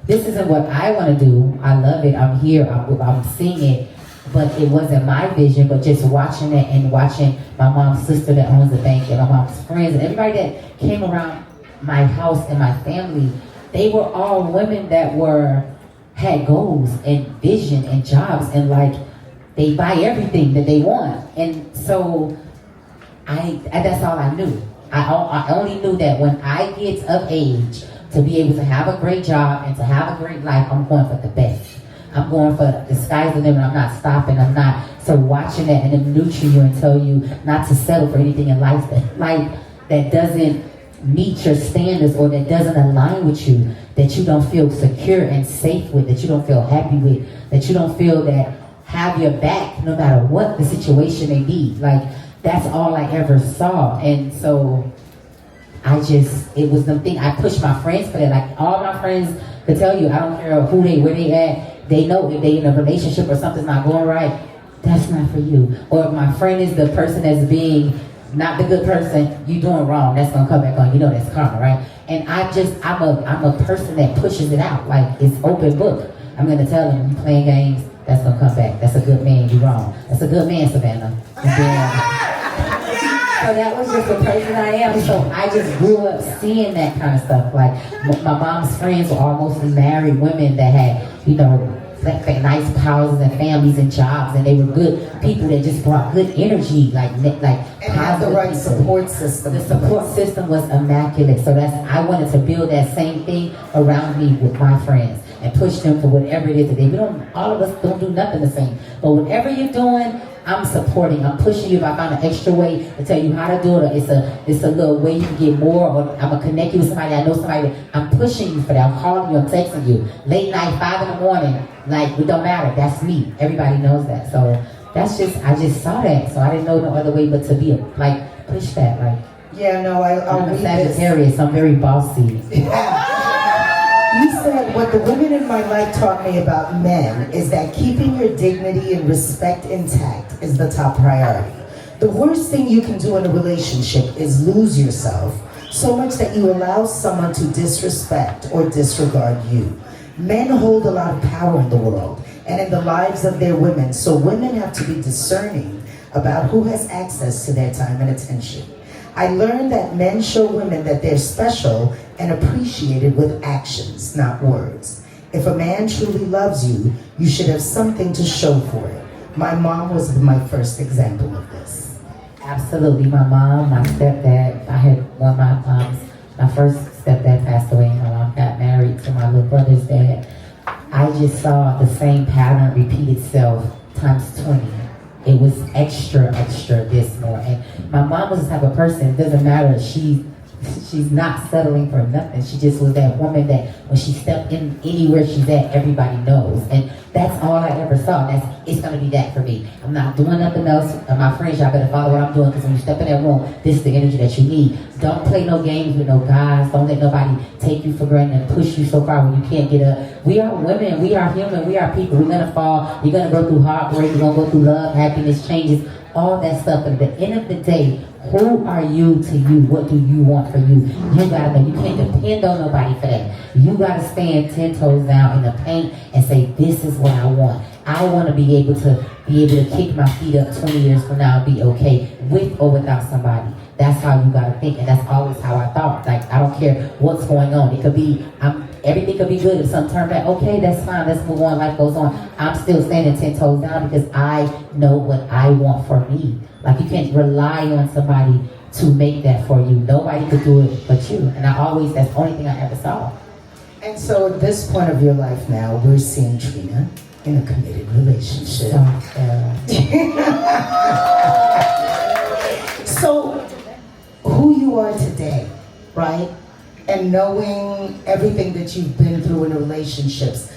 this isn't what I want to do. I love it. I'm here. I'm seeing it. But it wasn't my vision, but just watching it and watching my mom's sister that owns the bank and my mom's friends and everybody that came around my house and my family, they were all women that had goals and vision and jobs, and they buy everything that they want. And so that's all I knew. I only knew that when I get of age to be able to have a great job and to have a great life, I'm going for the best. I'm going for the sky's the limit. I'm not stopping. I'm not. So watching that and then nurture you and tell you not to settle for anything in life that doesn't meet your standards or that doesn't align with you, that you don't feel secure and safe with, that you don't feel happy with, that you don't feel that have your back no matter what the situation may be. Like, that's all I ever saw. And so it was the thing. I pushed my friends for that. Like, all my friends could tell you, I don't care where they at. They know if they in a relationship or something's not going right, that's not for you. Or if my friend is the person that's being not the good person, you doing wrong, that's gonna come back on. You know that's karma, right? And I'm a person that pushes it out. Like, it's open book. I'm gonna tell them, you playing games, that's gonna come back. That's a good man, you wrong. That's a good man, Savannah. So that was just the person I am. So I just grew up seeing that kind of stuff. Like, my mom's friends were all mostly married women that had, like nice houses and families and jobs, and they were good people that just brought good energy, like and had the right people. Support system. The support system was immaculate. So I wanted to build that same thing around me with my friends and push them for whatever it is that they do. All of us don't do nothing the same, but whatever you're doing, I'm supporting. I'm pushing you. If I found an extra way to tell you how to do it, or it's a little way you can get more, or I'm gonna connect you with somebody. I know somebody. I'm pushing you for that. I'm calling you. I'm texting you. Late night, 5 in the morning. Like, it don't matter. That's me. Everybody knows that. So I just saw that. So I didn't know no other way but to push that. Like, yeah, no, I'm a Sagittarius. I'm very bossy. You said, what the women in my life taught me about men is that keeping your dignity and respect intact is the top priority. The worst thing you can do in a relationship is lose yourself so much that you allow someone to disrespect or disregard you. Men hold a lot of power in the world and in the lives of their women, so women have to be discerning about who has access to their time and attention. I learned that men show women that they're special and appreciated with actions, not words. If a man truly loves you, you should have something to show for it. My mom was my first example of this. Absolutely. My mom, my stepdad, I had one of my moms, my first stepdad passed away, and my mom got married to my little brother's dad. I just saw the same pattern repeat itself times 20. It was extra this more. And my mom was the type of person, it doesn't matter, she's not settling for nothing. She just was that woman that when she stepped in anywhere she's at, everybody knows. And that's all I ever saw. It's gonna be that for me. I'm not doing nothing else. And my friends, y'all better follow what I'm doing, because when you step in that room, this is the energy that you need. Don't play no games with no guys. Don't let nobody take you for granted and push you so far when you can't get up. We are women, we are human, we are people. We're gonna fall, you're gonna go through heartbreak, you're gonna go through love, happiness, changes, all that stuff. But at the end of the day, who are you to you? What do you want for you? You gotta know. You can't depend on nobody for that. You gotta stand 10 toes down in the paint and say, this is what I want. I want to be able to kick my feet up 20 years from now and be okay with or without somebody. That's how you gotta think, and that's always how I thought. Like, I don't care what's going on. It could be, everything could be good. If something turned back, okay, that's fine. Let's move on. Life goes on. I'm still standing 10 toes down because I know what I want for me. Like, you can't rely on somebody to make that for you. Nobody could do it but you. And that's the only thing I ever saw. And so at this point of your life now, we're seeing Trina in a committed relationship. So, who you are today, right? And knowing everything that you've been through in relationships,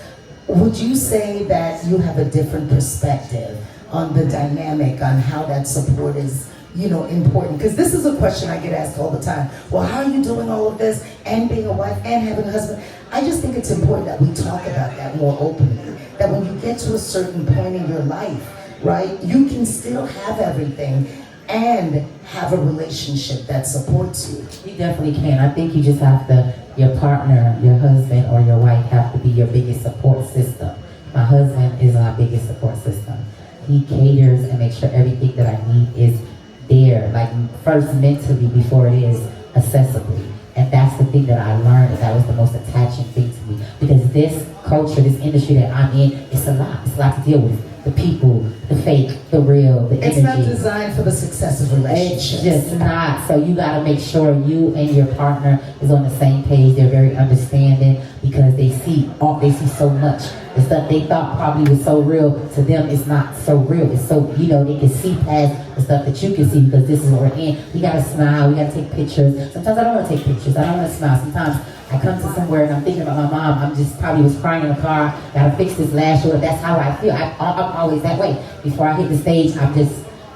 would you say that you have a different perspective on the dynamic, on how that support is, important? Because this is a question I get asked all the time. Well, how are you doing all of this and being a wife and having a husband? I just think it's important that we talk about that more openly. That when you get to a certain point in your life, right, you can still have everything and have a relationship that supports you. You definitely can. I think you just have to, your partner, your husband or your wife have to be your biggest support system. My husband is my biggest support system. He caters and makes sure everything that I need is there, like first mentally before it is accessibly. And that's the thing that I learned, and that was the most attaching thing to me. Because this culture, this industry that I'm in, it's a lot to deal with. the people, the fake, the real, the energy. It's not designed for the success of relationships. It's just not. So you got to make sure you and your partner is on the same page. They're very understanding because they see so much. The stuff they thought probably was so real, to them it's not so real. It's so, they can see past the stuff that you can see because this is what we're in. We got to smile. We got to take pictures. Sometimes I don't want to take pictures. I don't want to smile. Sometimes I come to somewhere and I'm thinking about my mom. I'm just probably was crying in the car. Gotta fix this lash, or that's how I feel. I'm always that way. Before I hit the stage,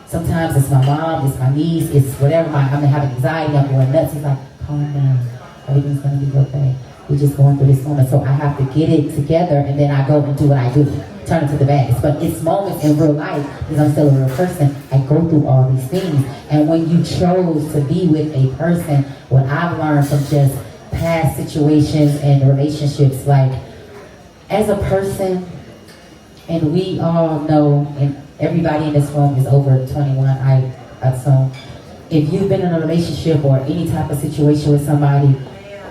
sometimes it's my mom, it's my niece, it's whatever. I'm having anxiety. I'm going nuts. He's like, calm down. Everything's gonna be okay. We're just going through this moment. So I have to get it together, and then I go and do what I do. Turn it to the baddest. But it's moments in real life, because I'm still a real person, I go through all these things. And when you chose to be with a person, what I've learned from just past situations and relationships, like as a person, and we all know, and everybody in this room is over 21, I assume, if you've been in a relationship or any type of situation with somebody,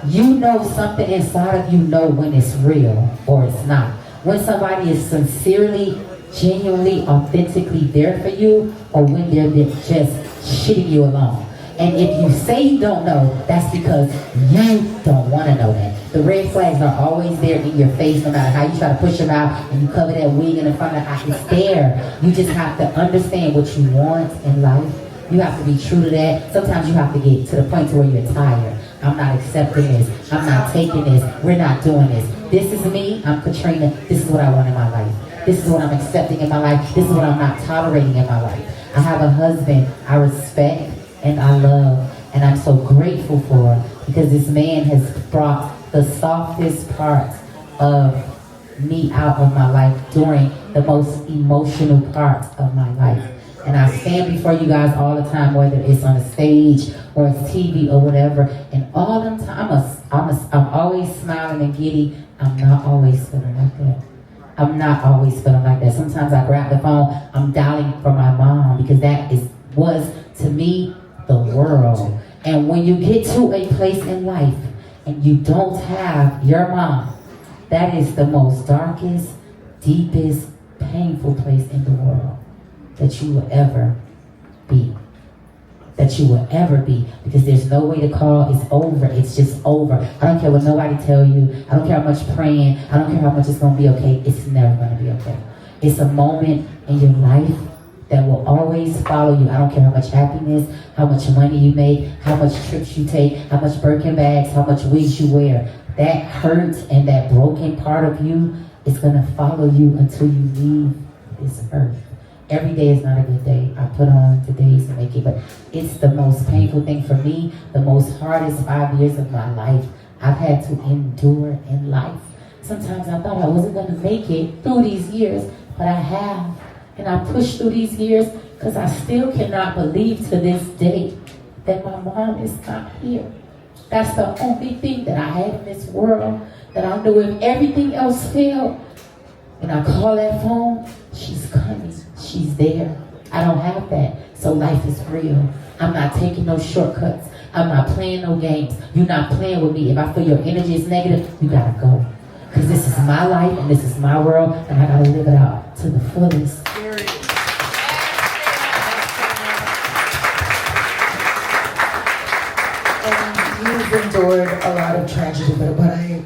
you know something inside of you know when it's real or it's not. When somebody is sincerely, genuinely, authentically there for you, or when they're just shitting you along. And if you say you don't know, that's because you don't want to know that. The red flags are always there in your face, no matter how you try to push them out and you cover that wig in the front of the eye. It's there. You just have to understand what you want in life. You have to be true to that. Sometimes you have to get to the point to where you're tired. I'm not accepting this. I'm not taking this. We're not doing this. This is me. I'm Katrina. This is what I want in my life. This is what I'm accepting in my life. This is what I'm not tolerating in my life. I have a husband I respect and I love, and I'm so grateful for, because this man has brought the softest parts of me out of my life during the most emotional parts of my life. And I stand before you guys all the time, whether it's on a stage or it's TV or whatever, and all the time I'm always smiling and giddy. I'm not always feeling like that. I'm not always feeling like that. Sometimes I grab the phone, I'm dialing for my mom, because that was to me the world. And when you get to a place in life and you don't have your mom, that is the most darkest, deepest, painful place in the world that you will ever be. That you will ever be. Because there's no way to call. It's over. It's just over. I don't care what nobody tell you. I don't care how much praying. I don't care how much it's going to be okay. It's never going to be okay. It's a moment in your life that will always follow you. I don't care how much happiness, how much money you make, how much trips you take, how much Birkin bags, how much wigs you wear. That hurt and that broken part of you is going to follow you until you leave this earth. Every day is not a good day. I put on today's to make it, but it's the most painful thing for me, the most hardest 5 years of my life I've had to endure in life. Sometimes I thought I wasn't going to make it through these years, but I have. And I pushed through these years because I still cannot believe to this day that my mom is not here. That's the only thing that I have in this world that I knew if everything else failed, when I call that phone, she's coming. She's there. I don't have that. So life is real. I'm not taking no shortcuts. I'm not playing no games. You're not playing with me. If I feel your energy is negative, you gotta go. Because this is my life and this is my world, and I gotta live it out to the fullest. And you've endured a lot of tragedy, but what I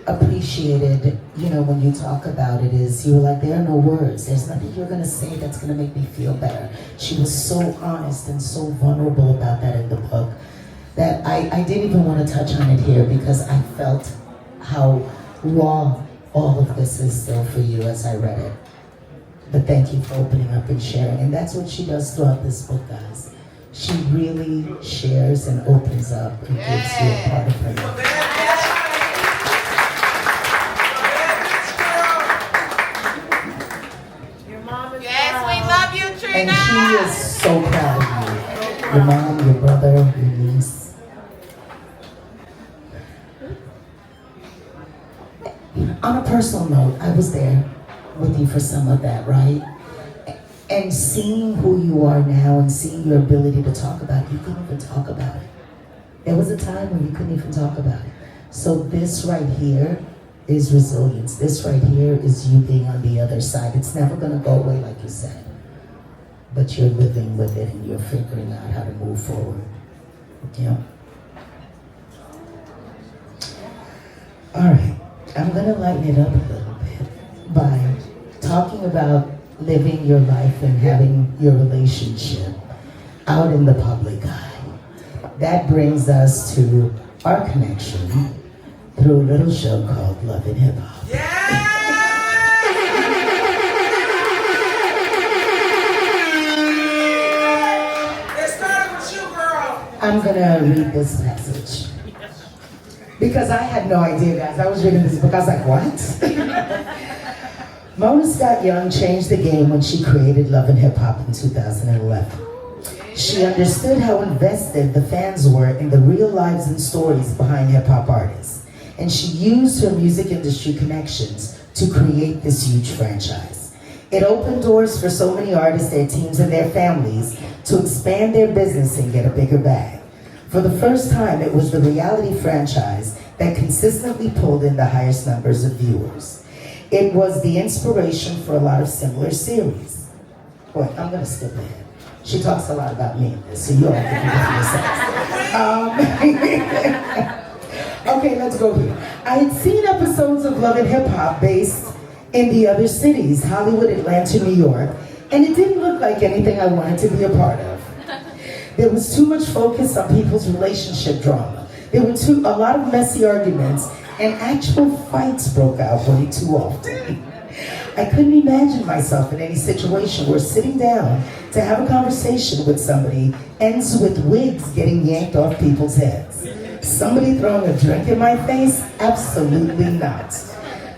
appreciated, when you talk about it, is you were like, there are no words. There's nothing you're going to say that's going to make me feel better. She was so honest and so vulnerable about that in the book that I didn't even want to touch on it here, because I felt how raw all of this is still for you as I read it. But thank you for opening up and sharing. And that's what she does throughout this book, guys. She really shares and opens up and gives you a part of her life. And she is so proud of you. Your mom, your brother, your niece. On a personal note, I was there with you for some of that, right? And seeing who you are now and seeing your ability to talk about it, you couldn't even talk about it. There was a time when you couldn't even talk about it. So this right here is resilience. This right here is you being on the other side. It's never gonna go away like you said, but you're living with it and you're figuring out how to move forward. Yeah. All right, I'm gonna lighten it up a little bit by talking about living your life and having your relationship out in the public eye. That brings us to our connection through a little show called Love and Hip Hop. Yeah! It started with you, girl. I'm gonna read this passage because I had no idea, guys. I was reading this book, I was like, what? Mona Scott Young changed the game when she created Love and Hip Hop in 2011. She understood how invested the fans were in the real lives and stories behind hip hop artists, and she used her music industry connections to create this huge franchise. It opened doors for so many artists, their teams, and their families to expand their business and get a bigger bag. For the first time, it was the reality franchise that consistently pulled in the highest numbers of viewers. It was the inspiration for a lot of similar series. Boy, I'm gonna skip ahead. She talks a lot about me in this, so you all have to forgive yourselves. Okay, let's go here. I had seen episodes of Love and Hip Hop based in the other cities, Hollywood, Atlanta, New York, and it didn't look like anything I wanted to be a part of. There was too much focus on people's relationship drama. There were a lot of messy arguments, and actual fights broke out way too often. I couldn't imagine myself in any situation where sitting down to have a conversation with somebody ends with wigs getting yanked off people's heads. Somebody throwing a drink in my face? Absolutely not.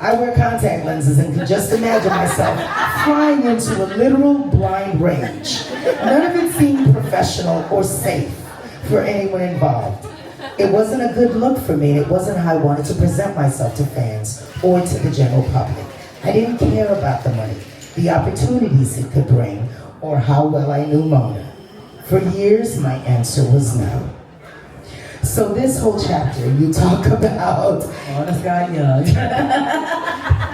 I wear contact lenses and could just imagine myself flying into a literal blind rage. None of it seemed professional or safe for anyone involved. It wasn't a good look for me, and it wasn't how I wanted to present myself to fans or to the general public. I didn't care about the money, the opportunities it could bring, or how well I knew Mona. For years, my answer was no. So this whole chapter, you talk about Mona Scott Young.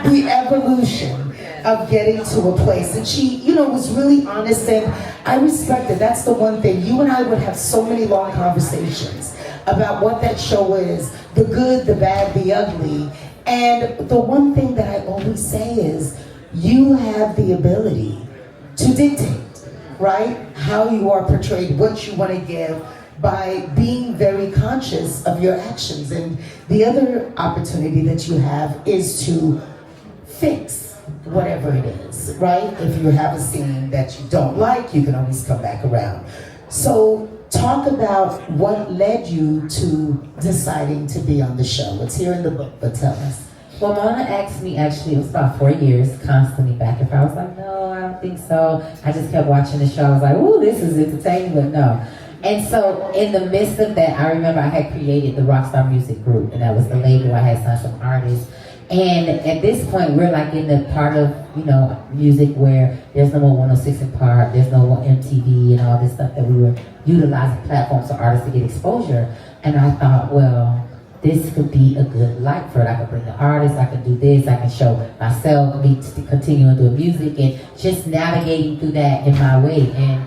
the evolution of getting to a place. And she, was really honest, and I respect it. That's the one thing. You and I would have so many long conversations about what that show is, the good, the bad, the ugly. And the one thing that I always say is, you have the ability to dictate, right? How you are portrayed, what you want to give, by being very conscious of your actions. And the other opportunity that you have is to fix whatever it is, right? If you have a scene that you don't like, you can always come back around. So talk about what led you to deciding to be on the show. It's here in the book, but tell us. Well, Mona asked me, actually, it was about 4 years, constantly back and forth. I was like, no, I don't think so. I just kept watching the show. I was like, ooh, this is entertaining, but no. And so in the midst of that, I remember I had created the Rockstar Music Group, and that was the label. I had signed some artists. And at this point, we're like in the part of, music where there's no more 106 in Park, there's no more MTV and all this stuff that we were utilizing platforms for artists to get exposure. And I thought, well, this could be a good light for it. I could bring the artists, I could do this, I can show myself, me continuing doing music and just navigating through that in my way. And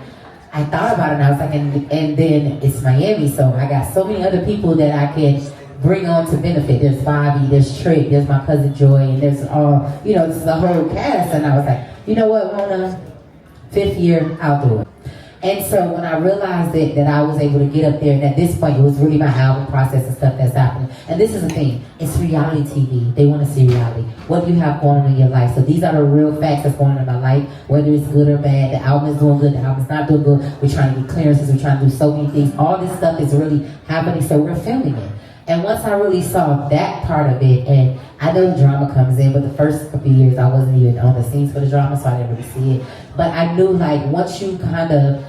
I thought about it and I was like, and then it's Miami, so I got so many other people that I can bring on to benefit. There's Bobby, there's Trick, there's my cousin Joy, and there's all, this is the whole cast. And I was like, you know what, Mona, 5th year, I'll do it. And so when I realized that I was able to get up there, and at this point it was really my album process and stuff that's happening. And this is the thing, it's reality TV. They want to see reality. What do you have going on in your life? So these are the real facts that's going on in my life, whether it's good or bad. The album is doing good, the album's not doing good. We're trying to get clearances, we're trying to do so many things. All this stuff is really happening, so we're filming it. And once I really saw that part of it, and I know the drama comes in, but the first couple years I wasn't even on the scenes for the drama, so I didn't really see it. But I knew, once you kind of,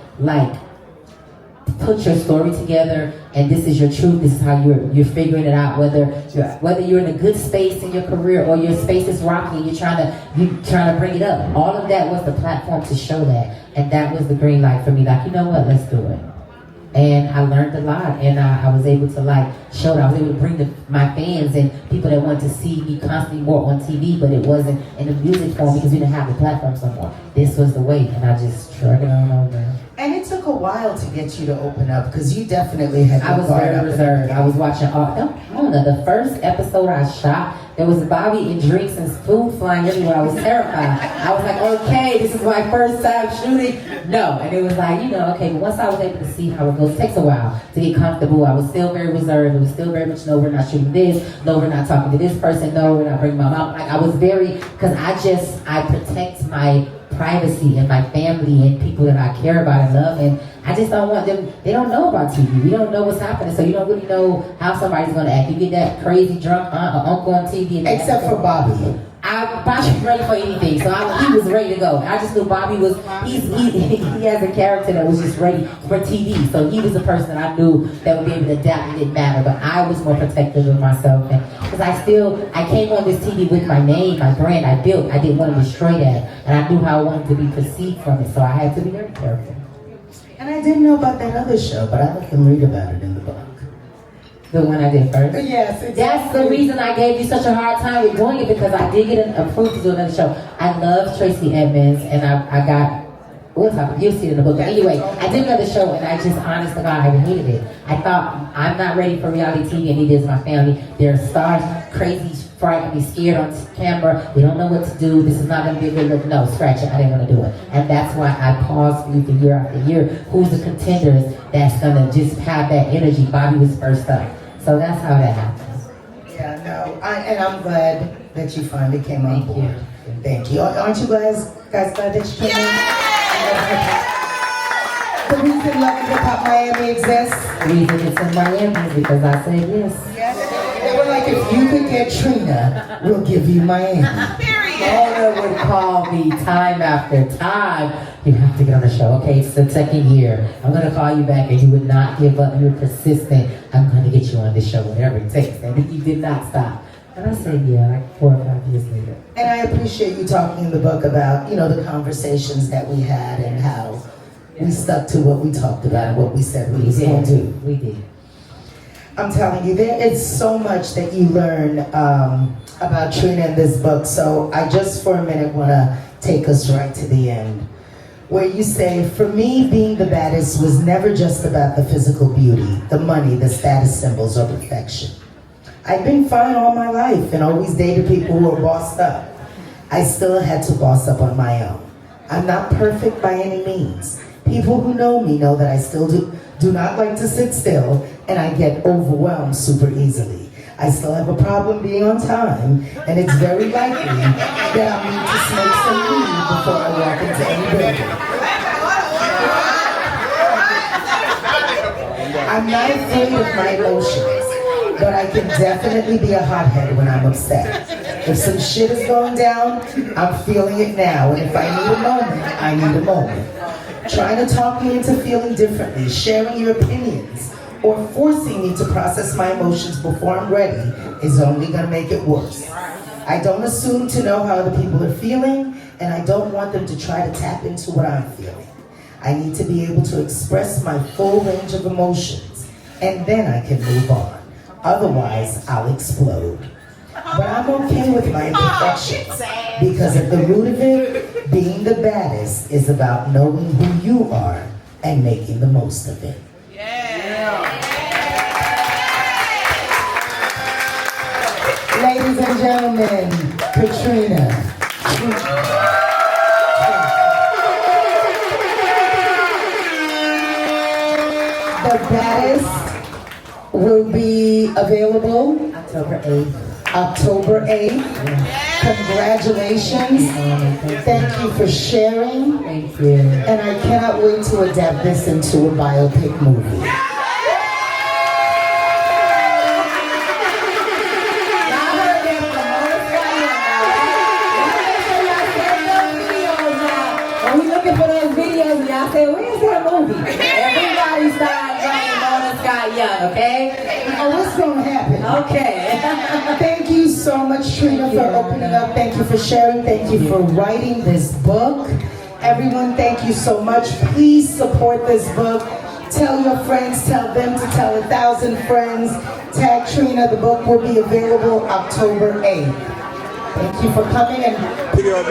put your story together, and this is your truth, this is how you're figuring it out, whether you're in a good space in your career or your space is rocky, you're trying to bring it up. All of that was the platform to show that, and that was the green light for me. You know what, let's do it. And I learned a lot, and I was able to like show that I was able to bring my fans and people that wanted to see me constantly more on TV, but it wasn't in the music form because we didn't have the platforms no more. This was the way, and I just shrugged it on over. And it took a while to get you to open up because you definitely had. I was very reserved. I was watching the first episode I shot. There was Bobby and drinks and food flying everywhere. I was terrified. I was like, okay, this is my first time shooting. No, and it was like, okay. But once I was able to see how it goes, it takes a while to get comfortable. I was still very reserved. It was still very much, no, we're not shooting this. No, we're not talking to this person. No, we're not bringing my mom. Like I was very, because I protect my privacy and my family and people that I care about and love, and I just don't want them. They don't know about TV. We don't know what's happening, so you don't really know how somebody's going to act. You get that crazy drunk aunt or uncle on TV. Except for Bobby. Bobby was ready for anything, so he was ready to go. I just knew Bobby was. He has a character that was just ready for TV, so he was the person I knew that would be able to adapt. It didn't matter, but I was more protective of myself, and because I came on this TV with my name, my brand I built. I didn't want to destroy that, and I knew how I wanted to be perceived from it, so I had to be very careful. And I didn't know about that other show, but I let them read about it in the book. The one I did first? Yes, exactly. That's the reason I gave you such a hard time with doing it, because I did get approved to do another show. I love Tracy Edmonds, and I got, we'll talk, you'll see it in the book. But anyway, I did another show, and I just, honest to God, I hated it. I thought, I'm not ready for reality TV, and neither is my family. They're stars, crazy, frightened, scared on camera. We don't know what to do. This is not going to be a good look. No, scratch it. I didn't want to do it. And that's why I paused for you for year after year. Who's the contenders that's going to just have that energy? Bobby was first up. So that's how that happened. Yeah, no, and I'm glad that you finally came on board. Thank you. Aren't you guys glad that you came in? The reason Love and Hip Hop Miami exists? The reason it's in Miami is because I said yes. They were like, if you could get Trina, we'll give you Miami. Mona would call me time after time. You have to get on the show. Okay, it's the second year. I'm going to call you back, and you would not give up. You were persistent. I'm going to get you on this show, whatever it takes. And you did not stop. And I said, yeah, like 4 or 5 years later. And I appreciate you talking in the book about, the conversations that we had and how we stuck to what we talked about and what we said we was going to do. We did. I'm telling you, there is so much that you learn about Trina in this book. So I just for a minute want to take us right to the end, where you say, for me, being the baddest was never just about the physical beauty, the money, the status symbols, or perfection. I've been fine all my life and always dated people who are bossed up. I still had to boss up on my own. I'm not perfect by any means. People who know me know that I still do not like to sit still, and I get overwhelmed super easily. I still have a problem being on time, and it's very likely that I'll need to smoke some weed before I walk into any building. I'm not afraid of my emotions, but I can definitely be a hothead when I'm upset. If some shit is going down, I'm feeling it now, and if I need a moment, I need a moment. Trying to talk me into feeling differently, sharing your opinions, or forcing me to process my emotions before I'm ready is only going to make it worse. I don't assume to know how other people are feeling, and I don't want them to try to tap into what I'm feeling. I need to be able to express my full range of emotions, and then I can move on. Otherwise, I'll explode. But I'm okay with my imperfections, because at the root of it, being the baddest is about knowing who you are and making the most of it. Ladies and gentlemen, Katrina. The Baddest will be available October 8th. October 8th. Congratulations. Thank you for sharing. Thank you. And I cannot wait to adapt this into a biopic movie. When we looking for those videos, and y'all say, where's that movie? Everybody started running Mona Scott Young, okay? Oh, what's going to happen? Okay. Thank you so much, Trina, for opening up. Thank you for sharing. Thank you for writing this book. Everyone, thank you so much. Please support this book. Tell your friends, tell them to tell 1,000 friends. Tag Trina. The book will be available October 8th. Thank you for coming. And Video.